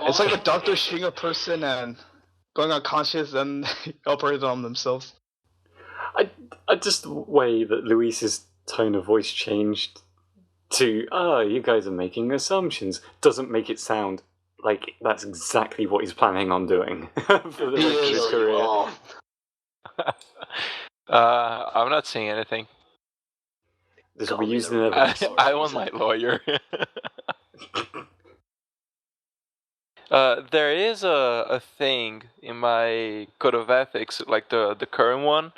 It's like a doctor shooting a person and going unconscious and operating on themselves. I just the way that Luis's tone of voice changed to, you guys are making assumptions, doesn't make it sound like that's exactly what he's planning on doing for the rest of his career. I'm not saying anything. This will be used in evidence. I want my lawyer. There is a thing in my code of ethics, like the current one,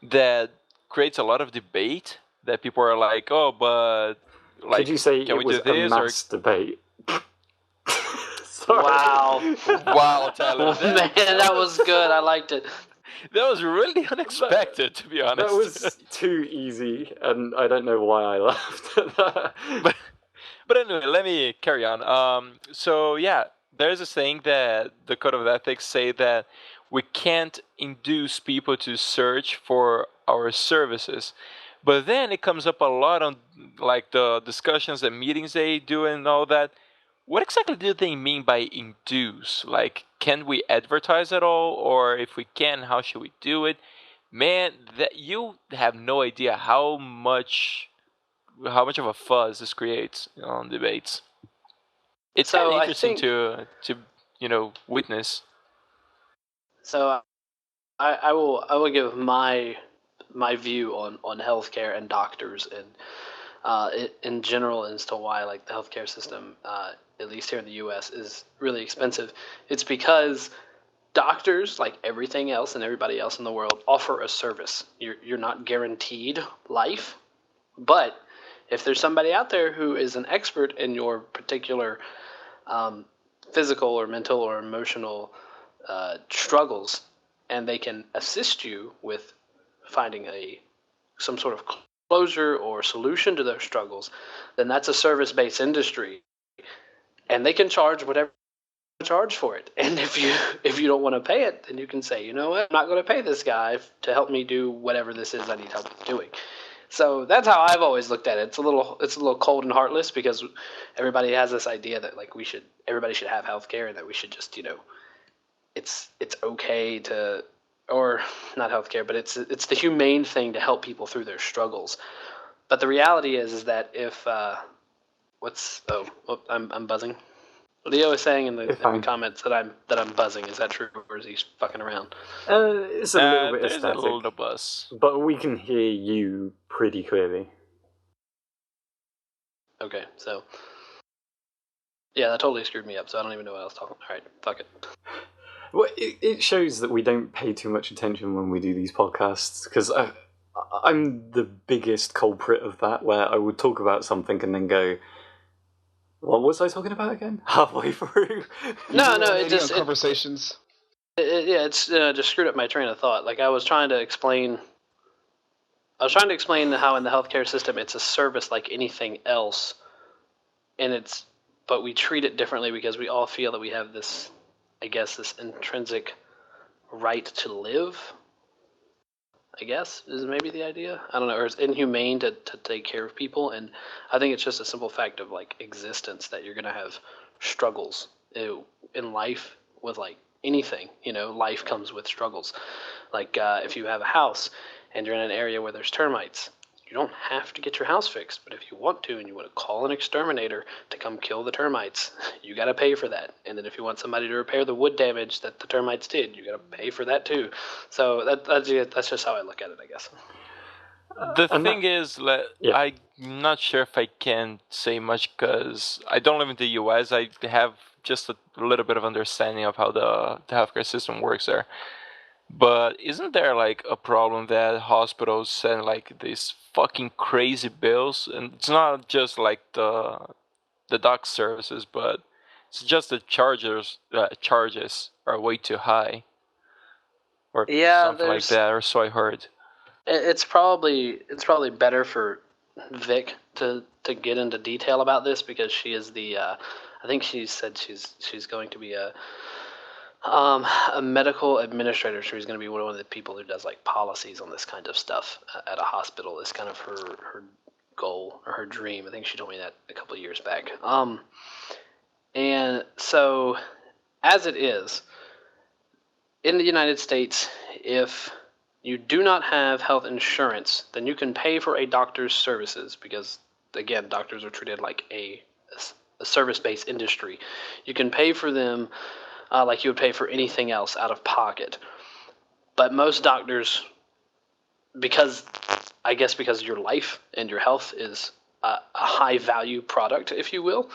that creates a lot of debate. That people are like, oh, but like, could you say can it we was do this a mass debate? Sorry. Wow, Tyler, man, that was good. I liked it. That was really unexpected, to be honest. That was too easy, and I don't know why I laughed at that. But anyway, let me carry on. So yeah, there's a saying that the code of ethics say that we can't induce people to search for our services. But then it comes up a lot on like the discussions and meetings they do and all that. What exactly do they mean by induce? Like, can we advertise at all? Or if we can, how should we do it? Man, that you have no idea how much of a fuzz this creates on debates. It's kind of interesting to witness. So I will give my view on healthcare and doctors and in general as to why like the healthcare system, at least here in the U.S., is really expensive. It's because doctors, like everything else and everybody else in the world, offer a service. You're not guaranteed life, but if there's somebody out there who is an expert in your particular physical or mental or emotional struggles, and they can assist you with finding some sort of closure or solution to those struggles, then that's a service-based industry, and they can charge whatever you charge for it. And if you don't want to pay it, then you can say, you know what, I'm not going to pay this guy to help me do whatever this is I need help doing. So that's how I've always looked at it. It's a little cold and heartless because everybody has this idea that like everybody should have healthcare and that we should just it's okay to, or not healthcare, but it's the humane thing to help people through their struggles. But the reality is that if I'm buzzing. Leo is saying in the comments that I'm buzzing. Is that true, or is he fucking around? It's a little bit there's static, a little buzz, but we can hear you pretty clearly. Okay, so yeah, that totally screwed me up. So I don't even know what I was talking. All right, fuck it. Well, it shows that we don't pay too much attention when we do these podcasts, because I'm the biggest culprit of that, where I would talk about something and then go, what was I talking about again? Halfway through? No, it just conversations. It's just screwed up my train of thought. Like I was trying to explain how in the healthcare system it's a service like anything else, but we treat it differently because we all feel that we have this, I guess, this intrinsic right to live. I guess is maybe the idea. I don't know, or it's inhumane to take care of people, and I think it's just a simple fact of like existence that you're gonna have struggles in life with like anything. Life comes with struggles. Like if you have a house and you're in an area where there's termites, you don't have to get your house fixed, but if you want to and you want to call an exterminator to come kill the termites, you got to pay for that. And then if you want somebody to repair the wood damage that the termites did, you got to pay for that too. So that's just how I look at it, I guess. The thing is, I'm not sure if I can say much because I don't live in the US. I have just a little bit of understanding of how the healthcare system works there. But isn't there like a problem that hospitals send like these fucking crazy bills, and it's not just like the doc services, but it's just the charges are way too high, or something like that, or so I heard. It's probably better for Vic to get into detail about this, because she is the I think she said she's going to be a medical administrator. She's going to be one of the people who does like policies on this kind of stuff at a hospital. Is kind of her goal or her dream. I think she told me that a couple of years back. And so, as it is, in the United States, if you do not have health insurance, then you can pay for a doctor's services, because, again, doctors are treated like a service-based industry. You can pay for them like you would pay for anything else out of pocket. But most doctors, because your life and your health is a high-value product, if you will,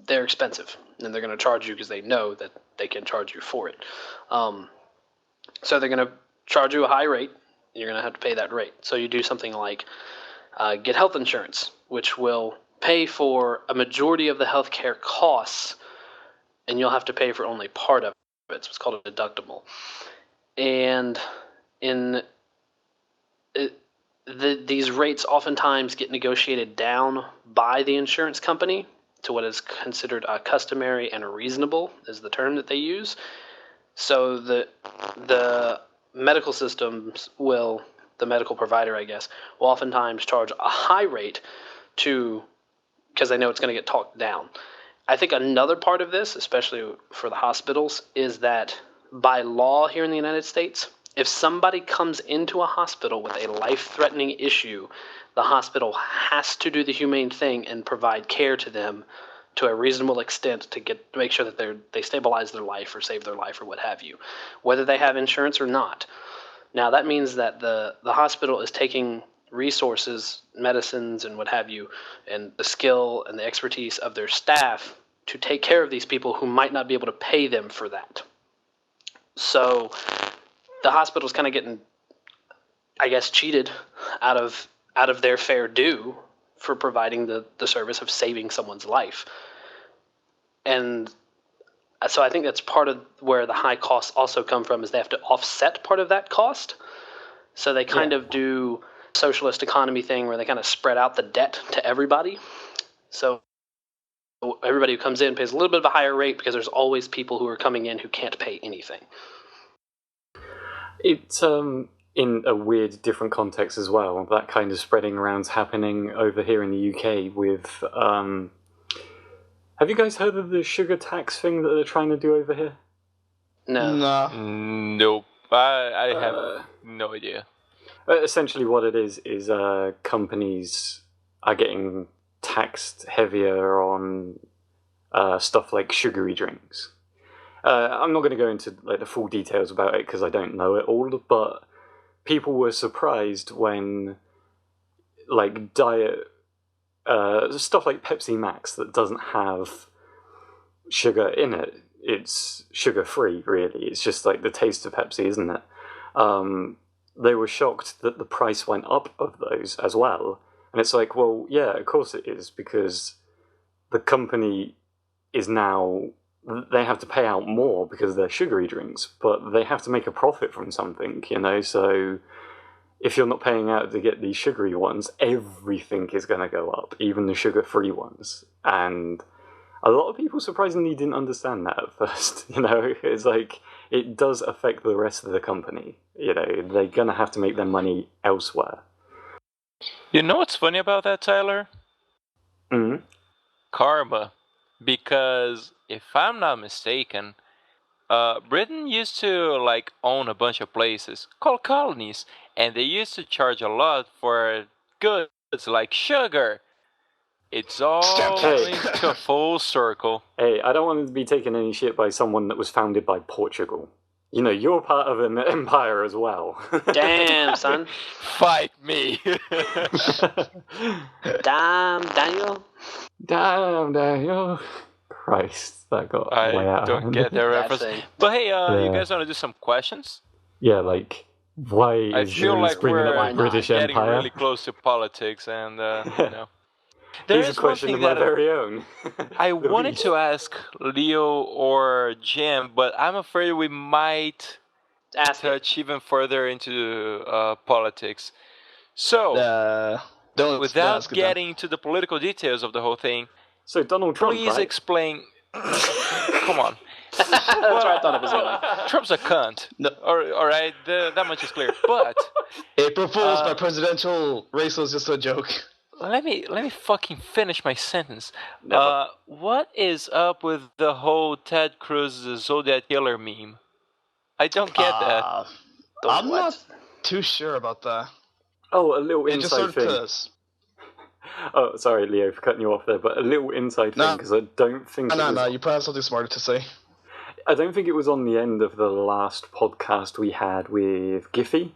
they're expensive. And they're going to charge you because they know that they can charge you for it. So they're going to charge you a high rate, and you're going to have to pay that rate. So you do something like get health insurance, which will pay for a majority of the healthcare costs, and you'll have to pay for only part of it. So it's called a deductible. And these rates oftentimes get negotiated down by the insurance company to what is considered customary and reasonable, is the term that they use. So the medical systems the medical provider, I guess, will oftentimes charge a high rate because they know it's going to get talked down. I think another part of this, especially for the hospitals, is that by law here in the United States, if somebody comes into a hospital with a life-threatening issue, the hospital has to do the humane thing and provide care to them to a reasonable extent to make sure that they stabilize their life or save their life or what have you, whether they have insurance or not. Now, that means that the hospital is taking resources, medicines, and what have you, and the skill and the expertise of their staff to take care of these people who might not be able to pay them for that. So the hospital's kind of getting, I guess, cheated out of their fair due for providing the service of saving someone's life. And so I think that's part of where the high costs also come from, is they have to offset part of that cost. So they kind of do a socialist economy thing where they kind of spread out the debt to everybody. So everybody who comes in pays a little bit of a higher rate, because there's always people who are coming in who can't pay anything. It's in a weird different context as well. That kind of spreading around's happening over here in the UK with... have you guys heard of the sugar tax thing that they're trying to do over here? No. Nope. I have no idea. Essentially what it is companies are getting taxed heavier on stuff like sugary drinks. I'm not going to go into like the full details about it because I don't know it all, but people were surprised when like diet stuff like Pepsi Max that doesn't have sugar in it. It's sugar-free, really. It's just like the taste of Pepsi, isn't it? They were shocked that the price went up of those as well. And it's like, well, yeah, of course it is, because the company is now... They have to pay out more because they're sugary drinks, but they have to make a profit from something, you know? So if you're not paying out to get these sugary ones, everything is going to go up, even the sugar-free ones. And a lot of people surprisingly didn't understand that at first, you know? It's like, it does affect the rest of the company, you know? They're going to have to make their money elsewhere. You know what's funny about that, Tyler? Mm-hmm. Karma. Because, if I'm not mistaken, Britain used to like own a bunch of places called colonies, and they used to charge a lot for goods like sugar. It's all into a full circle. Hey, I don't want to be taking any shit by someone that was founded by Portugal. You know, you're part of an empire as well. Damn, son. Fight me. Damn, Daniel. Damn, Daniel. Christ, that got way out. I don't get that reference. But hey, you guys want to do some questions? Yeah, like, why I is feel like bringing we're up the British getting Empire? really close to politics, and you know. Here's a question of my very own. I wanted to ask Leo or Jim, but I'm afraid we might touch even further into politics. So, without getting into the political details of the whole thing, so Donald Trump, please explain. Come on. That's where I thought it was going. Trump's a cunt. No. All right, that much is clear. But April Fools, my presidential race was just a joke. Let me fucking finish my sentence. What is up with the whole Ted Cruz Zodiac Killer meme? I don't get that. I'm not too sure about that. Oh, a little inside thing. Oh, sorry, Leo, for cutting you off there, but a little inside thing, because I don't think... No, you probably have something smarter to say. I don't think it was on the end of the last podcast we had with Giffy,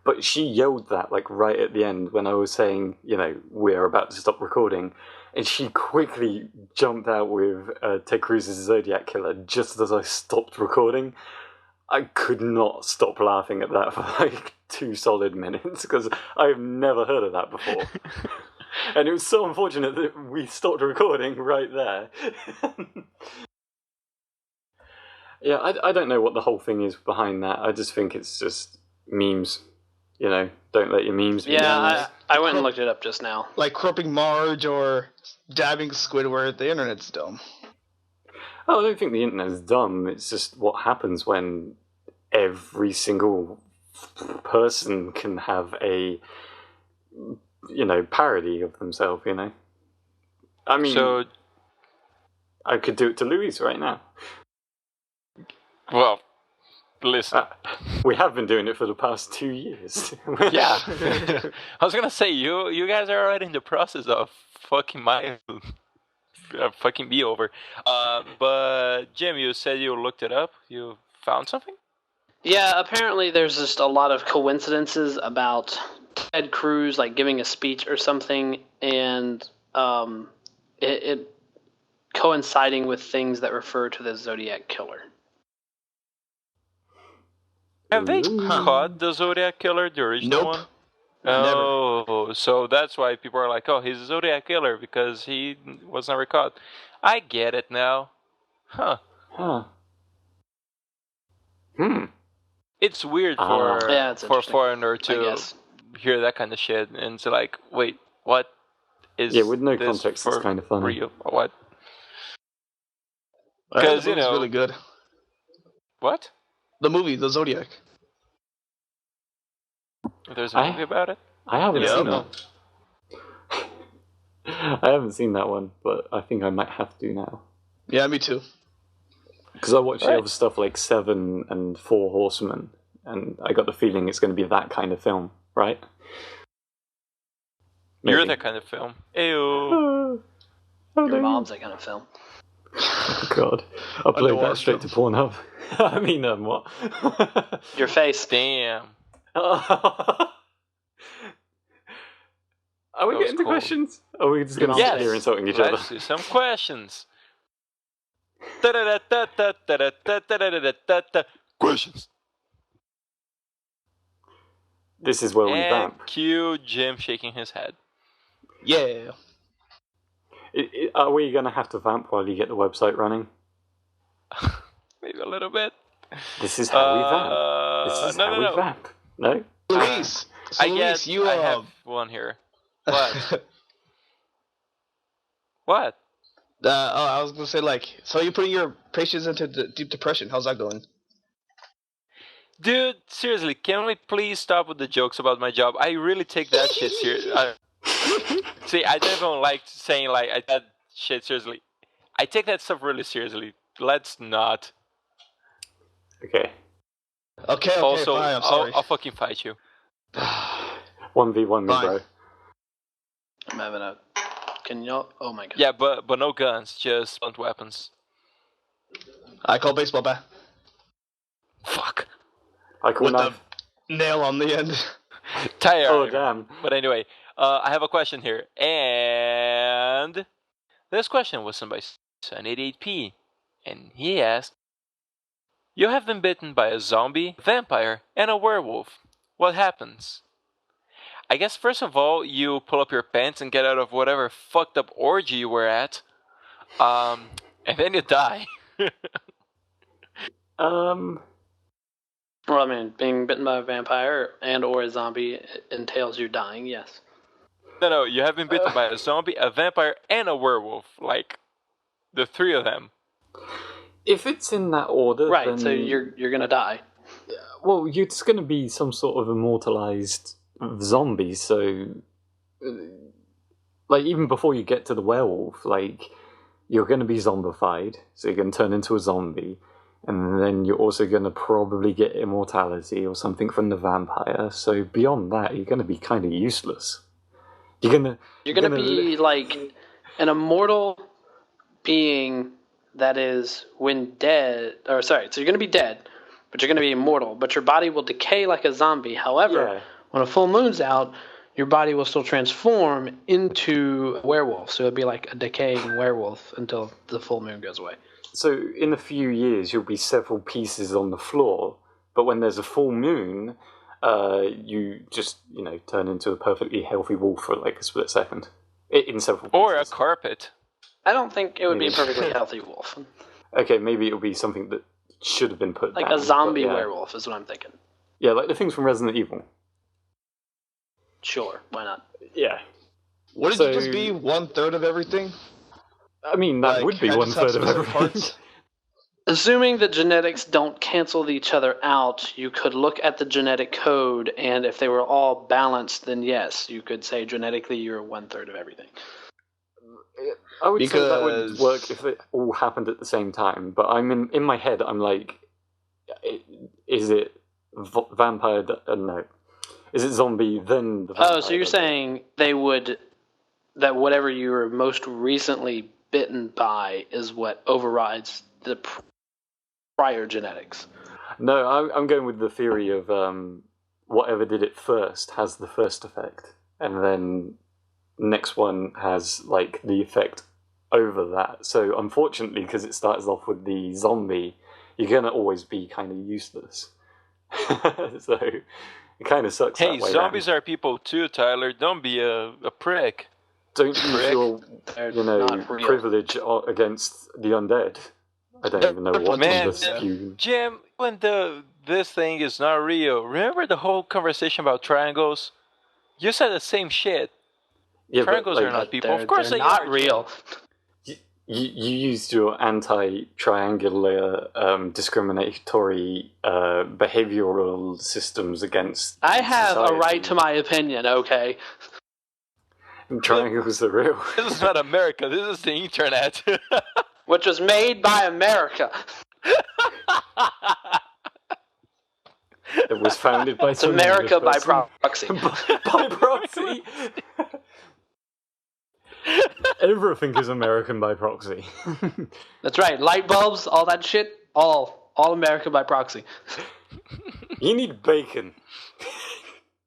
but she yelled that, like, right at the end when I was saying, you know, we're about to stop recording, and she quickly jumped out with Ted Cruz's Zodiac Killer just as I stopped recording. I could not stop laughing at that for, like, 2 solid minutes, because I've never heard of that before. And it was so unfortunate that we stopped recording right there. Yeah, I don't know what the whole thing is behind that. I just think it's just memes. You know, don't let your memes be memes. I went and looked it up just now. Like cropping Marge or dabbing Squidward, the internet's dumb. Oh, I don't think the internet's dumb. It's just what happens when every single person can have a, you know, parody of themselves, you know? I mean, so I could do it to Louise right now. Well, listen. We have been doing it for the past 2 years. Yeah. I was going to say, you guys are already in the process of fucking fucking me over. But, Jim, you said you looked it up. You found something? Yeah, apparently there's just a lot of coincidences about Ted Cruz, like, giving a speech or something, and it coinciding with things that refer to the Zodiac Killer. Have they caught the Zodiac Killer, the original one? Oh, never. So that's why people are like, oh, he's a Zodiac Killer, because he was never caught. I get it now. Huh. It's weird for a foreigner to hear that kind of shit, and it's like, wait, what is Yeah, with no context, it's kind of funny. Real? What? Because, you know... really good. What? The movie, The Zodiac. There's a movie about it? I haven't seen that. I haven't seen that one, but I think I might have to now. Yeah, me too. Because I watched the other stuff like Seven and Four Horsemen, and I got the feeling it's going to be that kind of film, right? Maybe. You're that kind of film. Ew. Your mom's that kind of film. Oh, God. I'll play that straight to Pornhub. I mean, what? Your face. Damn. Are we getting to questions? Or are we just going to sit here insulting each other? Let's do some questions. Questions. This is where we vamp. Cue Jim shaking his head. Yeah. Are we going to have to vamp while you get the website running? Maybe a little bit. This is how we vamp. This is how we vamp. No? Luis, I guess I have one here. What? What? I was going to say, like, so you're putting your patients into deep depression. How's that going? Dude, seriously, can we please stop with the jokes about my job? I really take that shit seriously. See, I don't even like saying, like, I take that shit seriously. I take that stuff really seriously. Let's not. Okay. Okay, also, fine, I'm sorry. I'll fucking fight you. 1v1 me, bro. I'm having a... Can you... Oh my god. Yeah, but no guns, just blunt weapons. I call baseball bat. Fuck. I call with knife. The nail on the end. Tired. Oh, damn. But anyway, I have a question here. And this question was sent by Sun88P, and he asked, you have been bitten by a zombie, vampire, and a werewolf. What happens? I guess first of all, you pull up your pants and get out of whatever fucked up orgy you were at. And then you die. Well, I mean, being bitten by a vampire and or a zombie entails you dying, yes. No, you have been bitten by a zombie, a vampire, and a werewolf. Like, the three of them. If it's in that order, right? Then, so you're gonna die. Well, it's going to be some sort of immortalized zombie. So, like, even before you get to the werewolf, like, you're going to be zombified. So you're going to turn into a zombie, and then you're also going to probably get immortality or something from the vampire. So beyond that, you're going to be kind of useless. You're gonna be like an immortal being. That is, when dead, so you're going to be dead, but you're going to be immortal, but your body will decay like a zombie. However, when a full moon's out, your body will still transform into a werewolf. So it'll be like a decaying werewolf until the full moon goes away. So in a few years, you'll be several pieces on the floor, but when there's a full moon, you just, turn into a perfectly healthy wolf for like a split second. In several pieces. Or a carpet. I don't think it would be a perfectly healthy wolf. Okay, maybe it'll be something that should have been put like down. Like a zombie werewolf is what I'm thinking. Yeah, like the things from Resident Evil. Sure, why not? Yeah. Wouldn't it just be 1/3 of everything? I mean, that would be 1/3 of everything. Assuming that genetics don't cancel each other out, you could look at the genetic code, and if they were all balanced, then yes, you could say genetically you're 1/3 of everything. I would say that would work if it all happened at the same time, but I'm in my head, I'm like, is it vampire? No. Is it zombie, then the vampire? Oh, so you're saying that whatever you were most recently bitten by is what overrides the prior genetics? No, I'm going with the theory of whatever did it first has the first effect, and then next one has like the effect over that. So unfortunately, because it starts off with the zombie, you're gonna always be kind of useless. So it kind of sucks. Hey, that way zombies around. Are people too, Tyler. Don't be a prick. Don't use your privilege against the undead. I don't even know what Jim, when this thing is not real, remember the whole conversation about triangles? You said the same shit. Yeah, triangles are not people. Of course they're not real. You used your anti-triangular discriminatory behavioral systems against. I have society. A right to my opinion, okay? Triangles are real. This is not America. This is the internet. Which was made by America. It was founded by some America by proxy. By proxy. Everything is American by proxy. That's right. Light bulbs, all that shit, all American by proxy. You need bacon.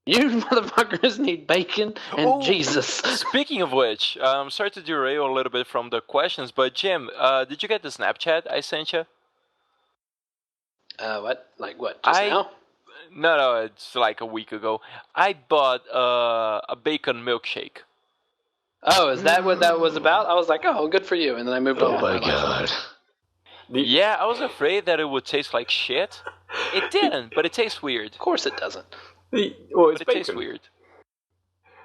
You motherfuckers need bacon and Jesus. Speaking of which, sorry to derail a little bit from the questions, but Jim, did you get the Snapchat I sent you? What? Like what? Just now? No, it's like a week ago. I bought a bacon milkshake. Oh, is that what that was about? I was like, oh, good for you, and then I moved on. Oh my god. Yeah, I was afraid that it would taste like shit. It didn't, but it tastes weird. Of course it doesn't. It tastes weird.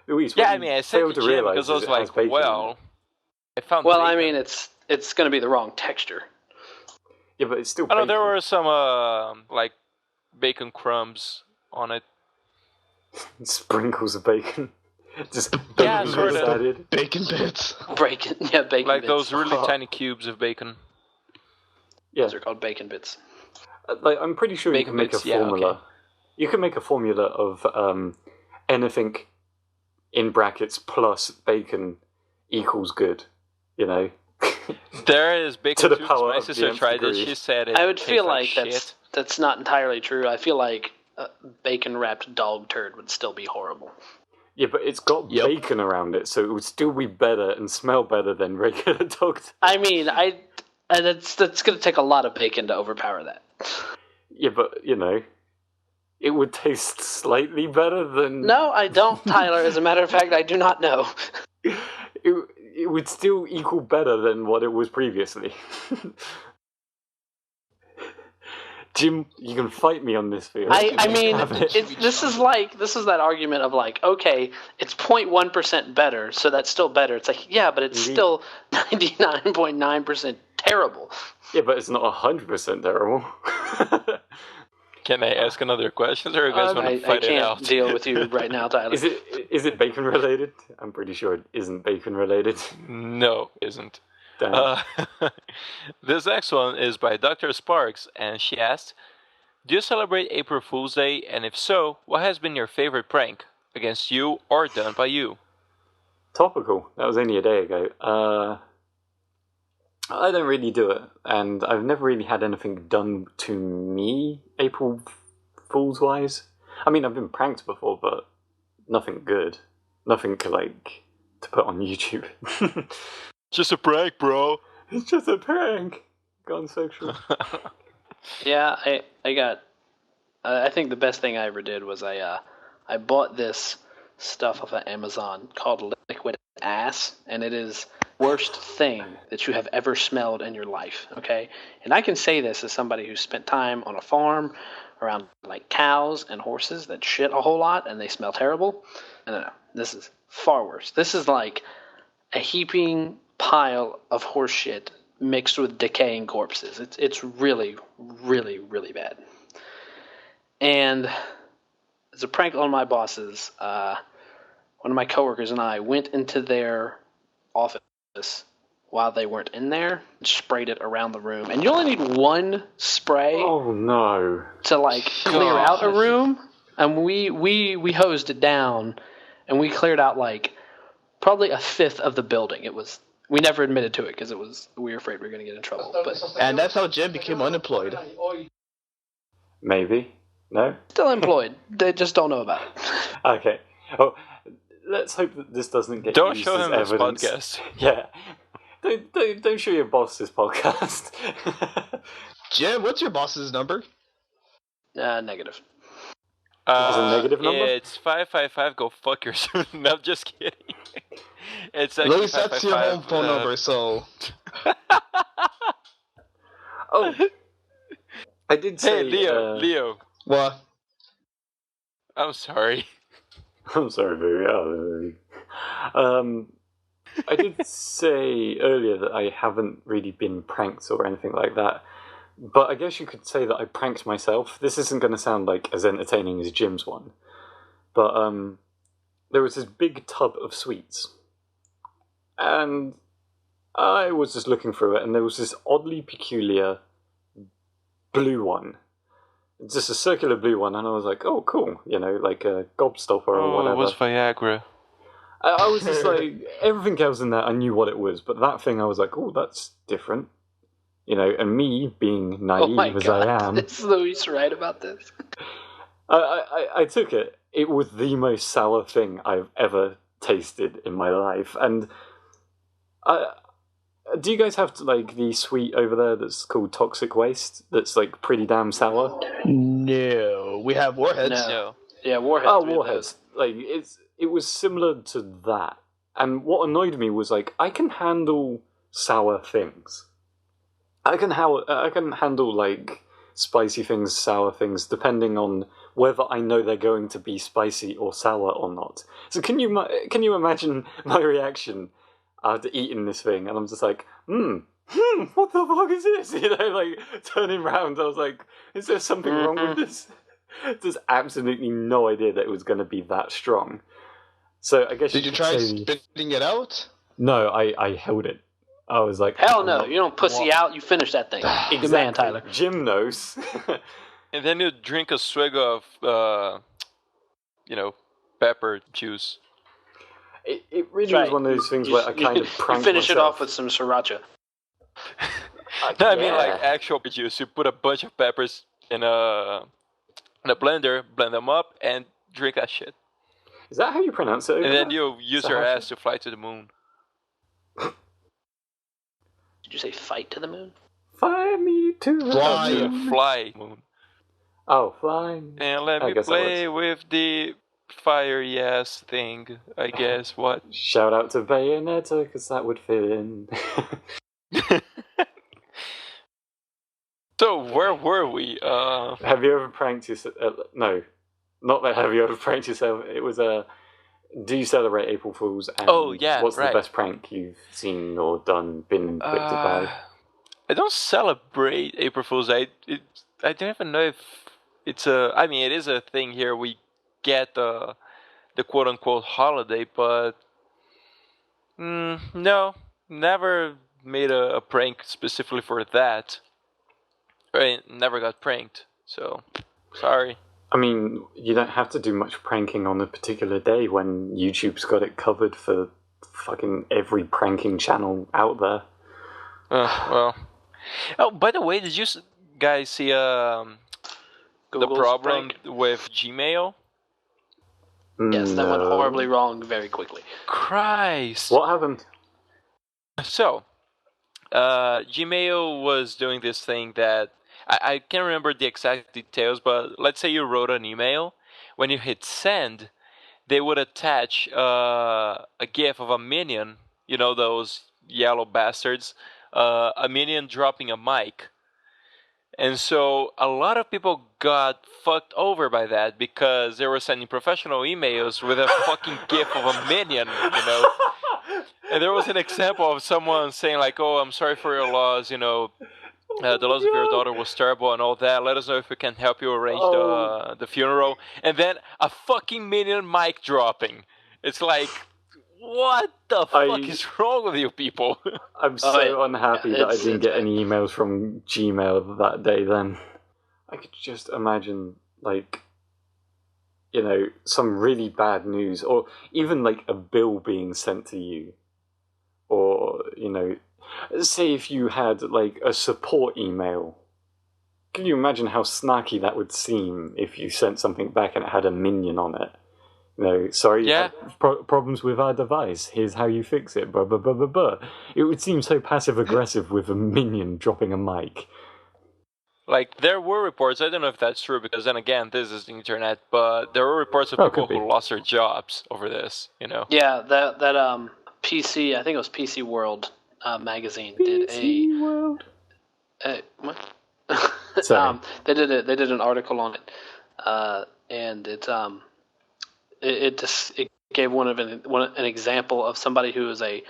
Luis, yeah, I mean, I sent it to Jim because I was like, well, I found well, bacon. I mean, it's going to be the wrong texture. Yeah, but it's still I know there were some, like, bacon crumbs on it. Sprinkles of bacon. Just sort of. Bacon bits. Bacon like bits. Those really tiny cubes of bacon. Yeah. Those are called bacon bits. Like, I'm pretty sure you can make a formula. Yeah, okay. You can make a formula of anything in brackets plus bacon equals good. You know. There is bacon to the tubes. power My of sister the tried it. degree. She said it. I would feel like shit. that's not entirely true. I feel like bacon wrapped dog turd would still be horrible. Yeah, but it's got bacon around it, so it would still be better and smell better than regular dog tail. I mean, that's going to take a lot of bacon to overpower that. Yeah, but, it would taste slightly better than... No, I don't, Tyler. As a matter of fact, I do not know. It would still equal better than what it was previously. Jim, you can fight me on this theory. I mean, this is that argument of like, okay, it's 0.1% better, so that's still better. It's like, yeah, but it's still 99.9% terrible. Yeah, but it's not 100% terrible. Can I ask another question, or you guys want to fight it out? I can't deal with you right now, Tyler. Is it bacon related? I'm pretty sure it isn't bacon related. No, it isn't. This next one is by Dr. Sparks, and she asked, do you celebrate April Fool's Day, and if so, what has been your favorite prank against you or done by you? Topical. That was only a day ago. I don't really do it, and I've never really had anything done to me April Fool's wise. I mean, I've been pranked before, but nothing good. Nothing to put on YouTube. Just a prank, bro. It's just a prank. Gone sexual. Yeah, I think the best thing I ever did was I bought this stuff off of Amazon called Liquid Ass, and it is the worst thing that you have ever smelled in your life, okay? And I can say this as somebody who spent time on a farm around like cows and horses that shit a whole lot and they smell terrible. No. This is far worse. This is like a heaping pile of horse shit mixed with decaying corpses. It's really, really, really bad. And as a prank on my bosses, one of my coworkers and I went into their office while they weren't in there and sprayed it around the room. And you only need one spray. Oh no! To clear out a room. And we hosed it down, and we cleared out probably a fifth of the building. We never admitted to it because we were afraid we were going to get in trouble. And that's how Jim became unemployed. Maybe. No? Still employed. They just don't know about it. Okay. Oh, let's hope that this doesn't get Don't used show as him evidence. this podcast. Yeah. Don't show your boss this podcast. Jim, what's your boss's number? Negative. Is it a negative number? It's 555. Go fuck yourself. No, I'm just kidding. It's at least that's your home phone number, so. Oh, I did say. Hey, Leo. What? I'm sorry. I'm sorry, baby. I did say earlier that I haven't really been pranked or anything like that. But I guess you could say that I pranked myself. This isn't going to sound as entertaining as Jim's one. But there was this big tub of sweets. And I was just looking through it, and there was this oddly peculiar blue one. Just a circular blue one, and I was like, oh, cool. Like a gobstopper or whatever. It was Viagra. I was just everything else in there, I knew what it was. But that thing, I was like, oh, that's different. And me being naive as I am. Is Luis right about this? I took it. It was the most sour thing I've ever tasted in my life. And do you guys have the sweet over there that's called Toxic Waste? That's pretty damn sour. No, we have Warheads. No. Yeah, Warheads. Oh, Warheads. It was similar to that. And what annoyed me was I can handle sour things. I can handle spicy things, sour things, depending on whether I know they're going to be spicy or sour or not. So can you imagine my reaction after eating this thing? And I'm just what the fuck is this? Turning around, I was like, is there something wrong with this? There's absolutely no idea that it was going to be that strong. So I guess did you try spitting it out? No, I held it. I was like, hell no, you don't pussy out, you finish that thing. Exactly. Good man, Tyler. Jim knows. And then you drink a swig of, pepper juice. It really was one of those things where I kind of pranked You finish myself. it off with some sriracha. No, I mean actual juice. You put a bunch of peppers in a blender, blend them up, and drink that shit. Is that how you pronounce it? And then you use your ass to fly to the moon. Did you say fight to the moon? Fly me to the moon. Fly moon. Oh, fly. And let me play with the fiery ass thing, I guess. What? Shout out to Bayonetta, because that would fit in. So, where were we? Have you ever pranked yourself? No. Not that have you ever pranked yourself. It was a... Do you celebrate April Fools? And what's the best prank you've seen or done, been inflicted by? I don't celebrate April Fools. I don't even know if it's a... I mean, it is a thing here. We get the quote-unquote holiday, but... no. Never made a prank specifically for that. I never got pranked, so... Sorry. I mean, you don't have to do much pranking on a particular day when YouTube's got it covered for fucking every pranking channel out there. Well. Oh, by the way, did you guys see the problem with Gmail? Yes, that went horribly wrong very quickly. Christ! What happened? So, Gmail was doing this thing that... I can't remember the exact details, but let's say you wrote an email. When you hit send, they would attach a GIF of a minion, you know, those yellow bastards, a minion dropping a mic. And so a lot of people got fucked over by that because they were sending professional emails with a fucking GIF of a minion, you know. And there was an example of someone saying like, oh, I'm sorry for your loss, you know. The loss of your daughter was terrible and all that. Let us know if we can help you arrange the funeral. And then a fucking minion mic dropping. It's like, what the fuck is wrong with you people? I'm so unhappy that I didn't get any emails from Gmail that day then. I could just imagine, like, you know, some really bad news. Or even, like, a bill being sent to you. Or, you know... Say if you had, like, a support email. Can you imagine how snarky that would seem if you sent something back and it had a minion on it? You know, sorry, you have problems with our device. Here's how you fix it. Blah, blah, blah, blah, blah. It would seem so passive-aggressive with a minion dropping a mic. Like, there were reports, I don't know if that's true, because then again, this is the internet, but there were reports of people who lost their jobs over this, you know? Yeah, that PC, I think it was PC World... magazine did World. What? Sorry. They did an article on it, and it gave an example of somebody who is a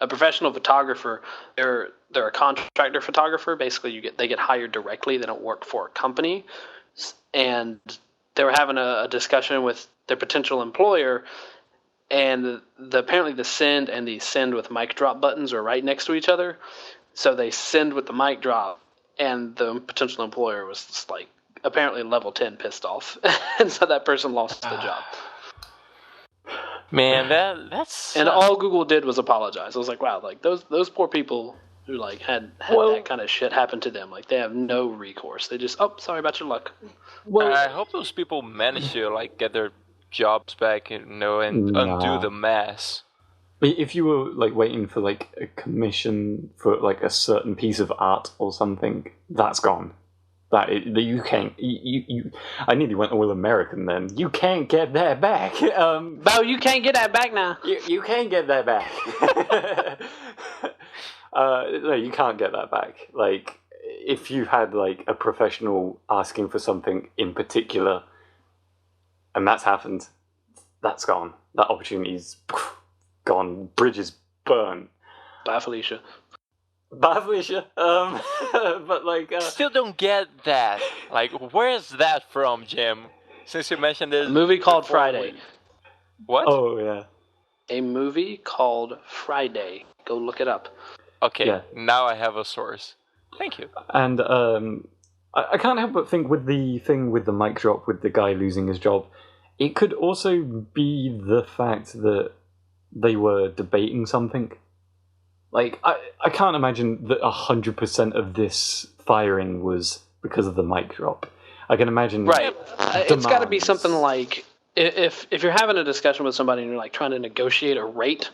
professional photographer. They're a contractor photographer. Basically, they get hired directly. They don't work for a company, and they were having a discussion with their potential employer. And apparently the send and the send with mic drop buttons are right next to each other. So they send with the mic drop, and the potential employer was just like apparently level 10 pissed off. And so that person lost the job. Man, that's... And all Google did was apologize. I was like, wow, like those poor people who like had that kind of shit happen to them, like they have no recourse. They just, sorry about your luck. Well, I hope those people manage to like get their jobs back, you know, and undo the mess. If you were like waiting for like a commission for like a certain piece of art or something, that's gone. You can't. I nearly went all American then. You can't get that back. Bo, you can't get that back now. You can't get that back. No, you can't get that back. Like if you had like a professional asking for something in particular. And that's happened. That's gone. That opportunity's gone. Bridges burnt. Bye, Felicia. Bye, Felicia. But like, still don't get that. Like, where's that from, Jim? Since you mentioned this, a movie called Friday. What? Oh yeah. A movie called Friday. Go look it up. Okay. Now I have a source. Thank you. And I can't help but think with the thing with the mic drop with the guy losing his job. It could also be the fact that they were debating something. Like, I can't imagine that 100% of this firing was because of the mic drop. I can imagine... Right. It's got to be something like... if you're having a discussion with somebody and you're like trying to negotiate a rate,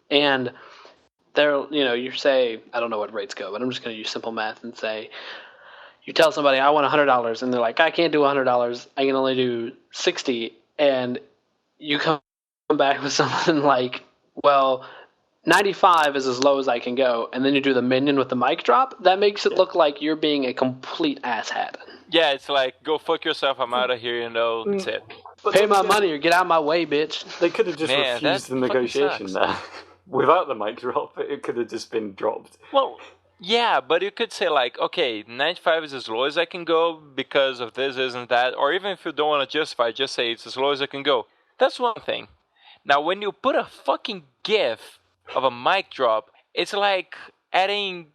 and you say, I don't know what rates go, but I'm just going to use simple math and say, you tell somebody I want $100, and they're like, I can't do $100, I can only do 60, and you come back with something like, well, 95 is as low as I can go, and then you do the minion with the mic drop, that makes it look like you're being a complete asshat. Yeah, it's like, go fuck yourself, I'm out of here, that's it. But pay my money or get out of my way, bitch. They could have just refused the negotiation there. Without the mic drop, it could have just been dropped. Well, yeah, but you could say like, okay, 95 is as low as I can go because of this, isn't that? Or even if you don't want to justify, just say it's as low as I can go. That's one thing. Now, when you put a fucking GIF of a mic drop, it's like adding,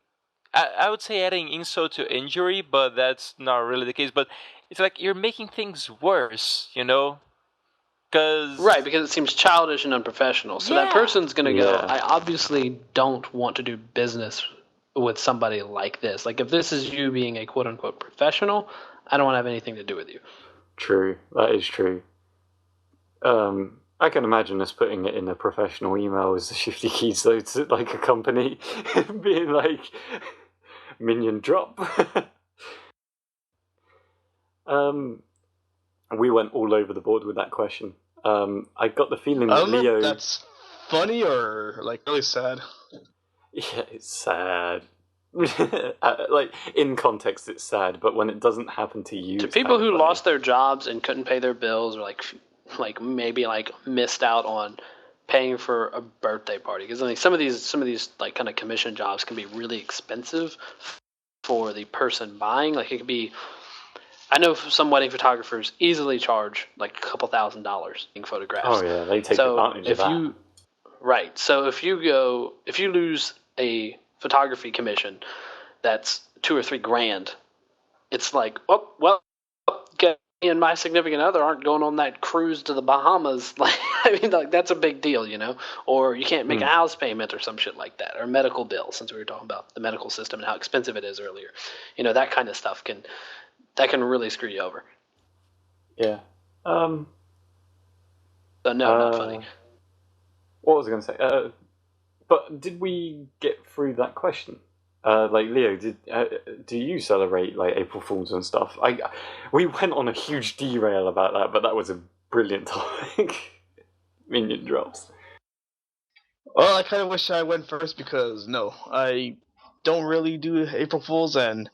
I would say adding insult to injury, but that's not really the case. But it's like you're making things worse, Because it seems childish and unprofessional. So that person's going to go, I obviously don't want to do business with somebody like this. Like, if this is you being a quote-unquote professional, I don't want to have anything to do with you. True. That is true. I can imagine us putting it in a professional email as the Shifty keys, though, to like a company, being like, minion drop. We went all over the board with that question. I got the feeling that Leo... If that's funny or like really sad. Yeah, it's sad. Like, in context, it's sad, but when it doesn't happen to you, to people who lost their jobs and couldn't pay their bills, or like maybe like missed out on paying for a birthday party, because I mean, some of these like kind of commission jobs can be really expensive for the person buying. Like, it could be, I know some wedding photographers easily charge like a couple $1,000s being photographs. Oh yeah, they take advantage of that. Right. So if you lose a photography commission that's $2,000 or $3,000, it's like, oh well, me and my significant other aren't going on that cruise to the Bahamas. Like, I mean, like, that's a big deal, Or you can't make a house payment or some shit like that, or medical bill, since we were talking about the medical system and how expensive it is earlier. That kind of stuff can really screw you over. Yeah. So no, not funny. What was I going to say? But did we get through that question? Like, Leo, do you celebrate like April Fools and stuff? We went on a huge derail about that, but that was a brilliant topic. Minion drops. Well, I kind of wish I went first because no, I don't really do April Fools, and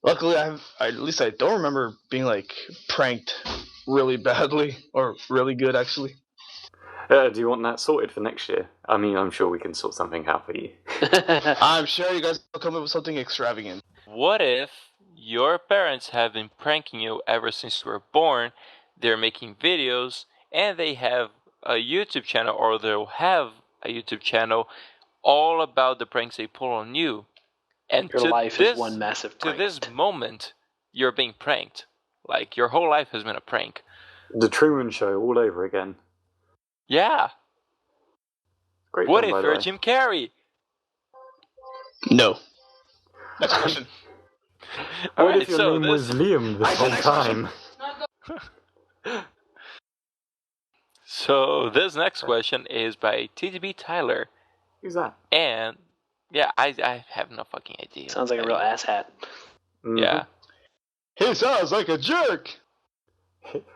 luckily at least I don't remember being like pranked really badly or really good actually. Do you want that sorted for next year? I mean, I'm sure we can sort something out for you. I'm sure you guys will come up with something extravagant. What if your parents have been pranking you ever since you were born? They're making videos, and they have a YouTube channel, or they'll have a YouTube channel all about the pranks they pull on you. And your life is one massive prank. To this moment, you're being pranked. Like, your whole life has been a prank. The Truman Show all over again. Yeah. Great. What if you're Jim Carrey? No. Next question. What if your name was Liam this whole time? So this next question is by TDBTyler. Who's that? And yeah, I have no fucking idea. Sounds like a real asshat. Mm-hmm. Yeah. He sounds like a jerk.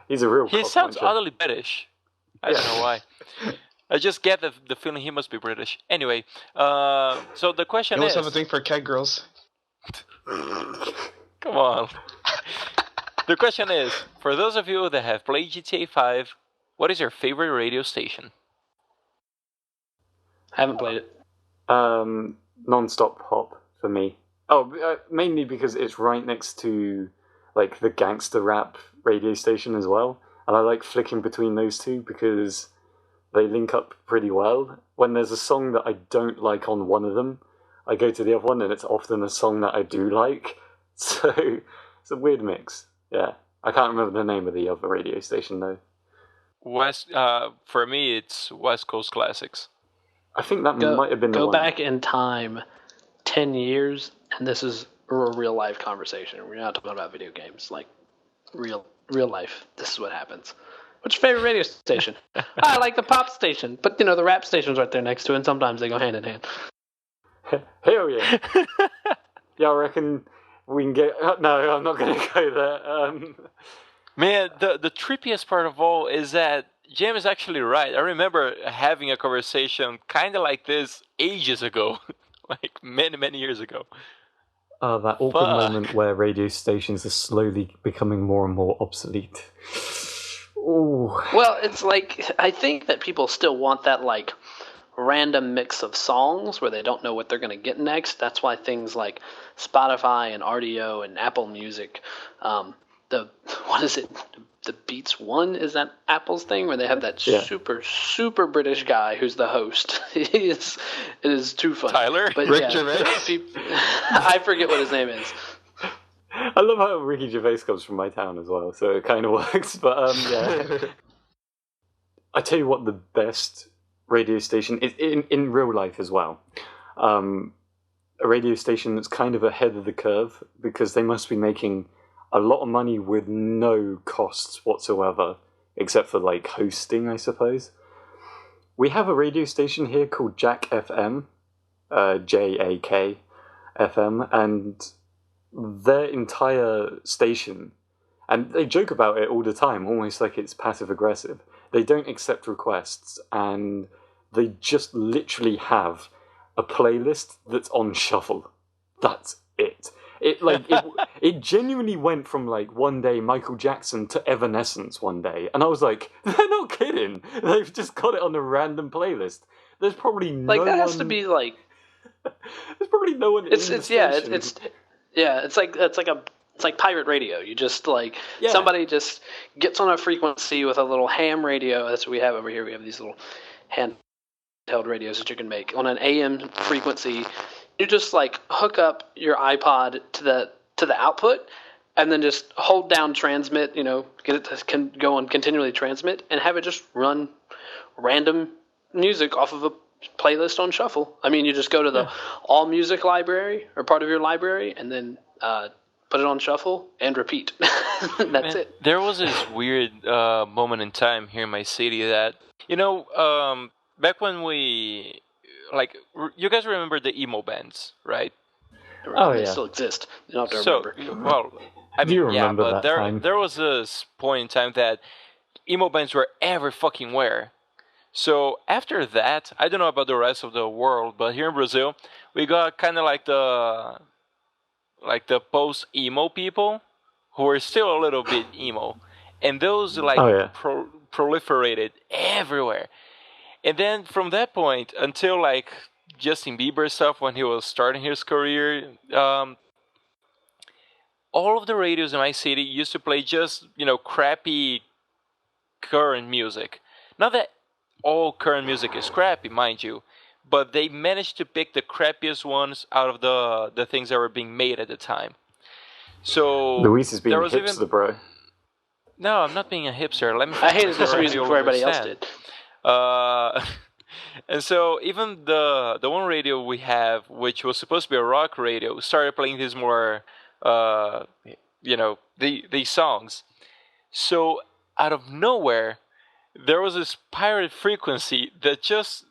He's a real. He sounds utterly British. I don't know why. I just get the feeling he must be British. Anyway, so the question is... He must have a thing for cat girls. Come on. The question is, for those of you that have played GTA 5, what is your favorite radio station? I haven't played it. Non-stop Hop for me. Oh, mainly because it's right next to like the gangster rap radio station as well. And I like flicking between those two because they link up pretty well. When there's a song that I don't like on one of them, I go to the other one, and it's often a song that I do like. So it's a weird mix. Yeah, I can't remember the name of the other radio station though. For me, it's West Coast Classics. I think that might have been the one. Go back in time 10 years, and this is a real life conversation. We're not talking about video games, like real life. This is what happens. What's your favorite radio station? I like the pop station, but the rap station's right there next to it, and sometimes they go hand in hand. Hell yeah. Yeah, I reckon we can get... No, I'm not going to go there. Man, the trippiest part of all is that Jam is actually right. I remember having a conversation kind of like this ages ago. Like many, many years ago. That awkward moment where radio stations are slowly becoming more and more obsolete. Ooh. Well, it's like, I think that people still want that, like, random mix of songs where they don't know what they're going to get next. That's why things like Spotify and RDO and Apple Music, the Beats One, is that Apple's thing where they have that super British guy who's the host. It is too funny. Tyler? But Rick Gervais? I forget what his name is. I love how Ricky Gervais comes from my town as well, so it kind of works. But yeah, I tell you what, the best radio station is in real life as well. A radio station that's kind of ahead of the curve because they must be making a lot of money with no costs whatsoever, except for like hosting, I suppose. We have a radio station here called Jack FM, JAK FM, and their entire station, and they joke about it all the time, almost like it's passive aggressive. They don't accept requests, and they just literally have a playlist that's on shuffle. That's it. It genuinely went from like one day Michael Jackson to Evanescence one day, and I was like, they're not kidding. They've just got it on a random playlist. There's probably no like that has one... to be like. There's probably no one. It's like pirate radio. You just somebody just gets on a frequency with a little ham radio. That's what we have over here. We have these little handheld radios that you can make on an AM frequency. You just like hook up your iPod to the output, and then just hold down transmit. Get it to go on continually transmit, and have it just run random music off of a playlist on shuffle. I mean, you just go to the all music library or part of your library, and then put it on shuffle and repeat. That's it. There was this weird moment in time here in my city that back when we. Like, you guys remember the emo bands, right? They still exist. You don't have to remember. Well, I mean, do remember but there was this point in time that emo bands were every fucking where. So after that, I don't know about the rest of the world, but here in Brazil, we got kind of like the post-emo people who are still a little bit emo. And those proliferated everywhere. And then from that point until like Justin Bieber stuff when he was starting his career, all of the radios in my city used to play just, crappy current music. Not that all current music is crappy, mind you, but they managed to pick the crappiest ones out of the things that were being made at the time. So Luis is being a hipster, bro. No, I'm not being a hipster. I hated this music before everybody else did. And so even the one radio we have, which was supposed to be a rock radio, started playing these more, these songs. So out of nowhere, there was this pirate frequency that just,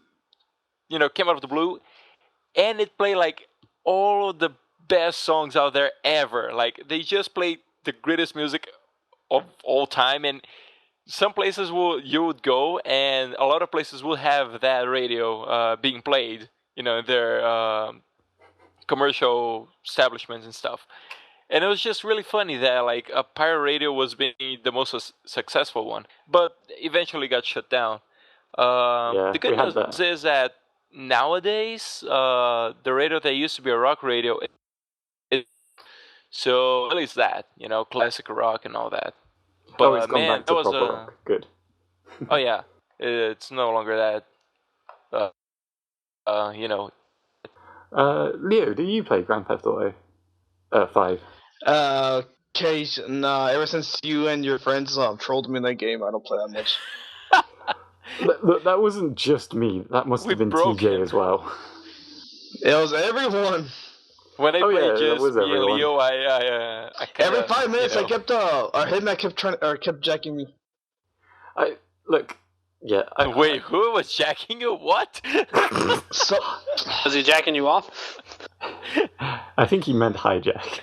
came out of the blue, and it played like all of the best songs out there ever. Like they just played the greatest music of all time, and some places you would go, and a lot of places will have that radio being played, in their commercial establishments and stuff. And it was just really funny that like a pirate radio was being the most successful one, but eventually got shut down. The good news is that nowadays the radio that used to be a rock radio, so at least that, classic rock and all that. But it's gone back to proper rock. Good. Oh yeah, it's no longer that. Leo, do you play Grand Theft Auto 5? Nah. Ever since you and your friends trolled me in that game, I don't play that much. That wasn't just me. That must have been TJ as well. It was everyone. When I played just me and Leo, I every 5 minutes I kept Hitman kept jacking me. Look, yeah. Wait, who was jacking you? What? So, Was he jacking you off? I think he meant hijack.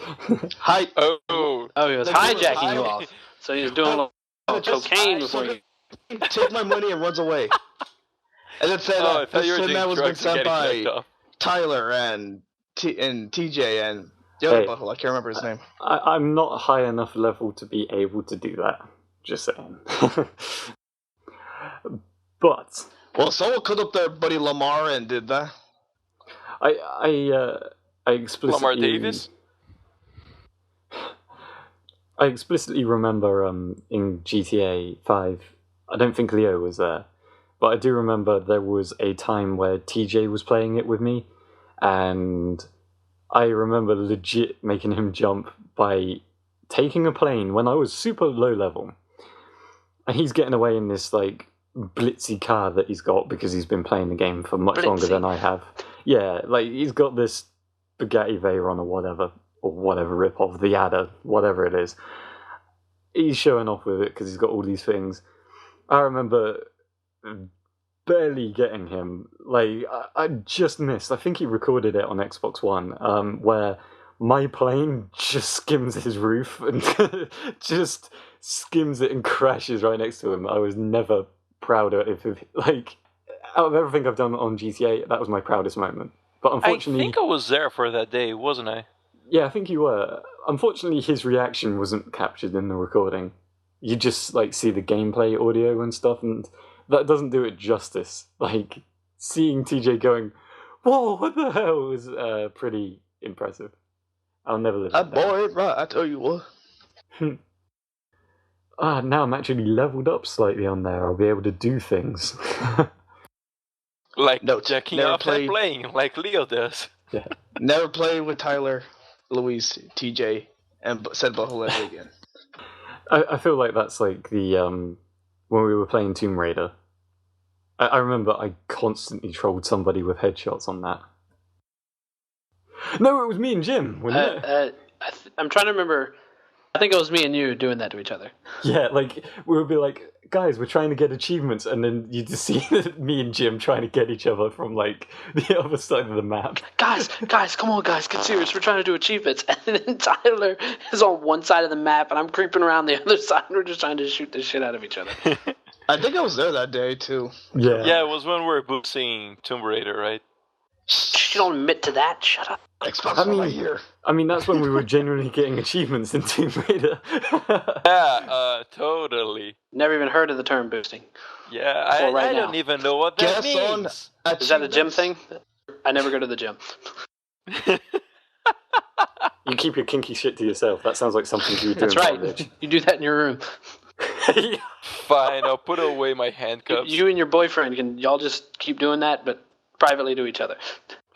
Oh, he was hijacking you off. So he was doing a little cocaine before you. Take my money and runs away. And then said I thought you were this doing man was being drugs and sent getting by jacked off. Tyler and TJ and the other butthole. I can't remember his name. I'm not high enough level to be able to do that. Just saying. But Well, someone called up their buddy Lamar and did that. I explicitly Lamar Davis? I explicitly remember in GTA 5, I don't think Leo was there, but I do remember there was a time where TJ was playing it with me, and I remember legit making him jump by taking a plane when I was super low level, and he's getting away in this like blitzy car that he's got because he's been playing the game for much longer than I have. Yeah, like he's got this Bugatti Veyron or whatever rip-off, the Adder, whatever it is. He's showing off with it because he's got all these things. I remember barely getting him. Like, I just missed. I think he recorded it on Xbox One, where my plane just skims his roof and just skims it and crashes right next to him. I was never prouder like, out of everything I've done on GTA, that was my proudest moment. But unfortunately, I think I was there for that day, wasn't I? Yeah, I think you were. Unfortunately, his reaction wasn't captured in the recording. You just like see the gameplay audio and stuff, and that doesn't do it justice. Like seeing TJ going, "Whoa, what the hell?" was pretty impressive. I'll never live that down. Boy, right, I tell you what. Now I'm actually leveled up slightly on there. I'll be able to do things. Like jacking off and playing, like Leo does. Yeah. Never play with Tyler, Luis, TJ, and said butthole ever again. I feel like that's like the when we were playing Tomb Raider. I remember I constantly trolled somebody with headshots on that. No, it was me and Jim. I'm trying to remember. I think it was me and you doing that to each other. Yeah, like we would be like, guys, we're trying to get achievements, and then you just see me and Jim trying to get each other from like the other side of the map. Guys, come on, guys, get serious. We're trying to do achievements, and then Tyler is on one side of the map, and I'm creeping around the other side. We're just trying to shoot the shit out of each other. I think I was there that day too. Yeah, it was when we were boosting Tomb Raider, right? Shh, you don't admit to that. Shut up. I mean, that's when we were genuinely getting achievements in Tomb Raider. Yeah, totally. Never even heard of the term boosting. Yeah, I don't even know what that means. Is that a gym thing? I never go to the gym. You keep your kinky shit to yourself. That sounds like something you would do. That's right. You do that in your room. Fine, I'll put away my handcuffs. You and your boyfriend can y'all just keep doing that, but privately to each other.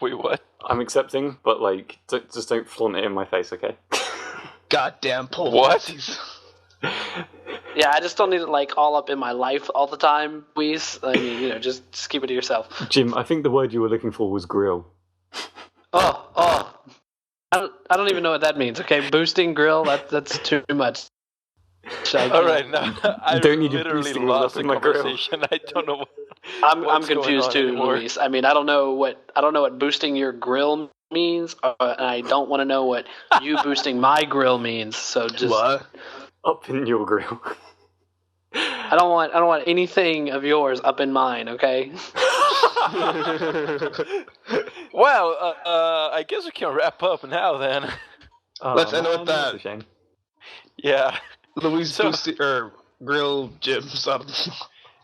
Wait, what? I'm accepting, but like, just don't flaunt it in my face, okay? Goddamn pull. What? Yeah, I just don't need it like all up in my life all the time, please. I mean, just keep it to yourself. Jim, I think the word you were looking for was grill. Oh. I don't even know what that means. Okay, boosting grill. That's too much. All right, now I don't need literally lost the conversation. I don't know. I'm confused too, Luis. I mean, I don't know what boosting your grill means, and I don't want to know what you boosting my grill means. So just what? Up in your grill. I don't want anything of yours up in mine. Okay. Well, I guess we can wrap up now then. Let's end with that. That's a shame. Yeah. Luis grill Jim.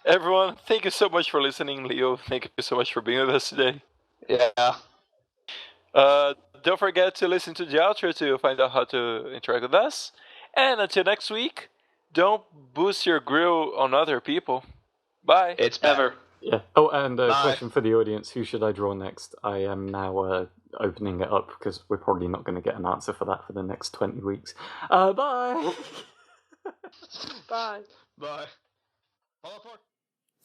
Everyone, thank you so much for listening. Leo, thank you so much for being with us today. Yeah. Don't forget to listen to the outro to find out how to interact with us. And until next week, don't boost your grill on other people. Bye. It's better. Yeah. Oh, and a question for the audience. Who should I draw next? I am now opening it up because we're probably not going to get an answer for that for the next 20 weeks. Bye. Bye. Bye.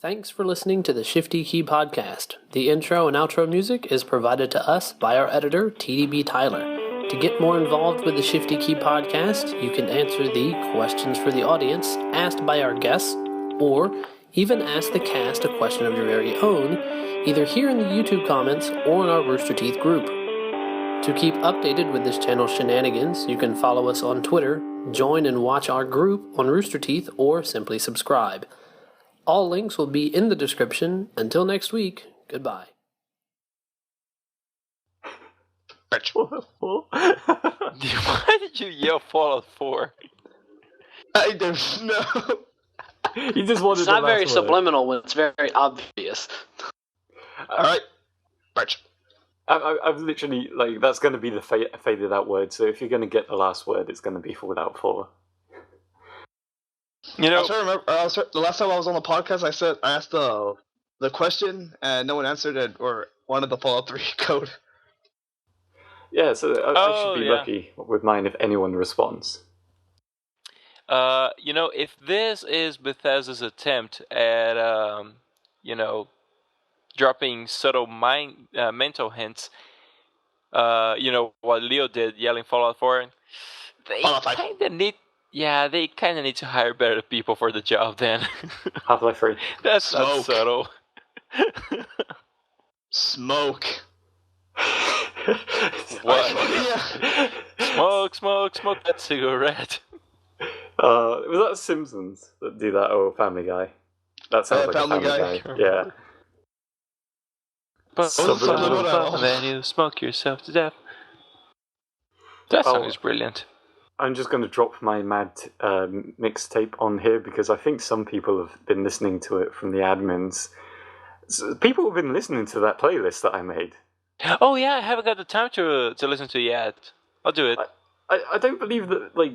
Thanks for listening to the Shifty Key Podcast. The intro and outro music is provided to us by our editor, TDBTyler. To get more involved with the Shifty Key Podcast, you can answer the questions for the audience asked by our guests or even ask the cast a question of your very own, either here in the YouTube comments or in our Rooster Teeth group. To keep updated with this channel's shenanigans, you can follow us on Twitter, join and watch our group on Rooster Teeth, or simply subscribe. All links will be in the description. Until next week, goodbye. Why did you yell Fallout 4? I don't know. You just wanted It's not the very last word. subliminal when it's very obvious. Alright. Birch. I've literally, like, that's going to be the faded out word, so if you're going to get the last word, it's going to be Fallout 4. You know, I was trying to remember, the last time I was on the podcast, I asked the question, and no one answered it, or wanted the Fallout 3 code. Yeah, so I should be lucky with mine if anyone responds. You know, if this is Bethesda's attempt at, dropping subtle mental hints, what Leo did, yelling Fallout 4, they kind of need to hire better people for the job then. Half-Life 3. That's not subtle. Smoke. What? Yeah. Smoke that cigarette. Was that Simpsons that do that, or Family Guy? That sounds like Family a Family Guy. Guy. Yeah. But then you smoke yourself to death. That song is brilliant. I'm just going to drop my mad mixtape on here because I think some people have been listening to it from the admins. So people have been listening to that playlist that I made. Oh yeah, I haven't got the time to listen to it yet. I'll do it. I don't believe that, like,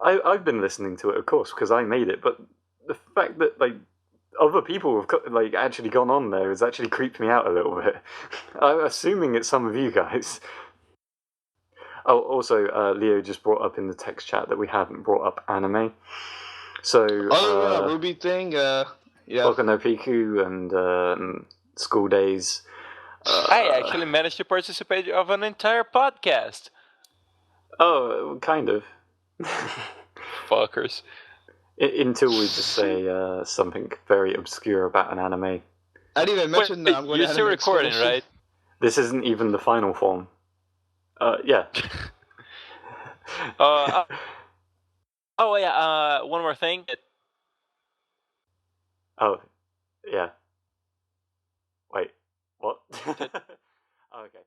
I've been listening to it, of course, because I made it, but the fact that, like, other people have, like, actually gone on there has actually creeped me out a little bit. I'm assuming it's some of you guys. Oh, also, Leo just brought up in the text chat that we hadn't brought up anime. So, RWBY thing, yeah. Boku no Piku and School Days. I actually managed to participate of an entire podcast. Oh, kind of. Fuckers. Until we just say something very obscure about an anime. I didn't even mention that I'm going to You're still recording, right? This isn't even the final form. Yeah. Oh yeah. One more thing. Oh, yeah. Wait. What? Oh, okay.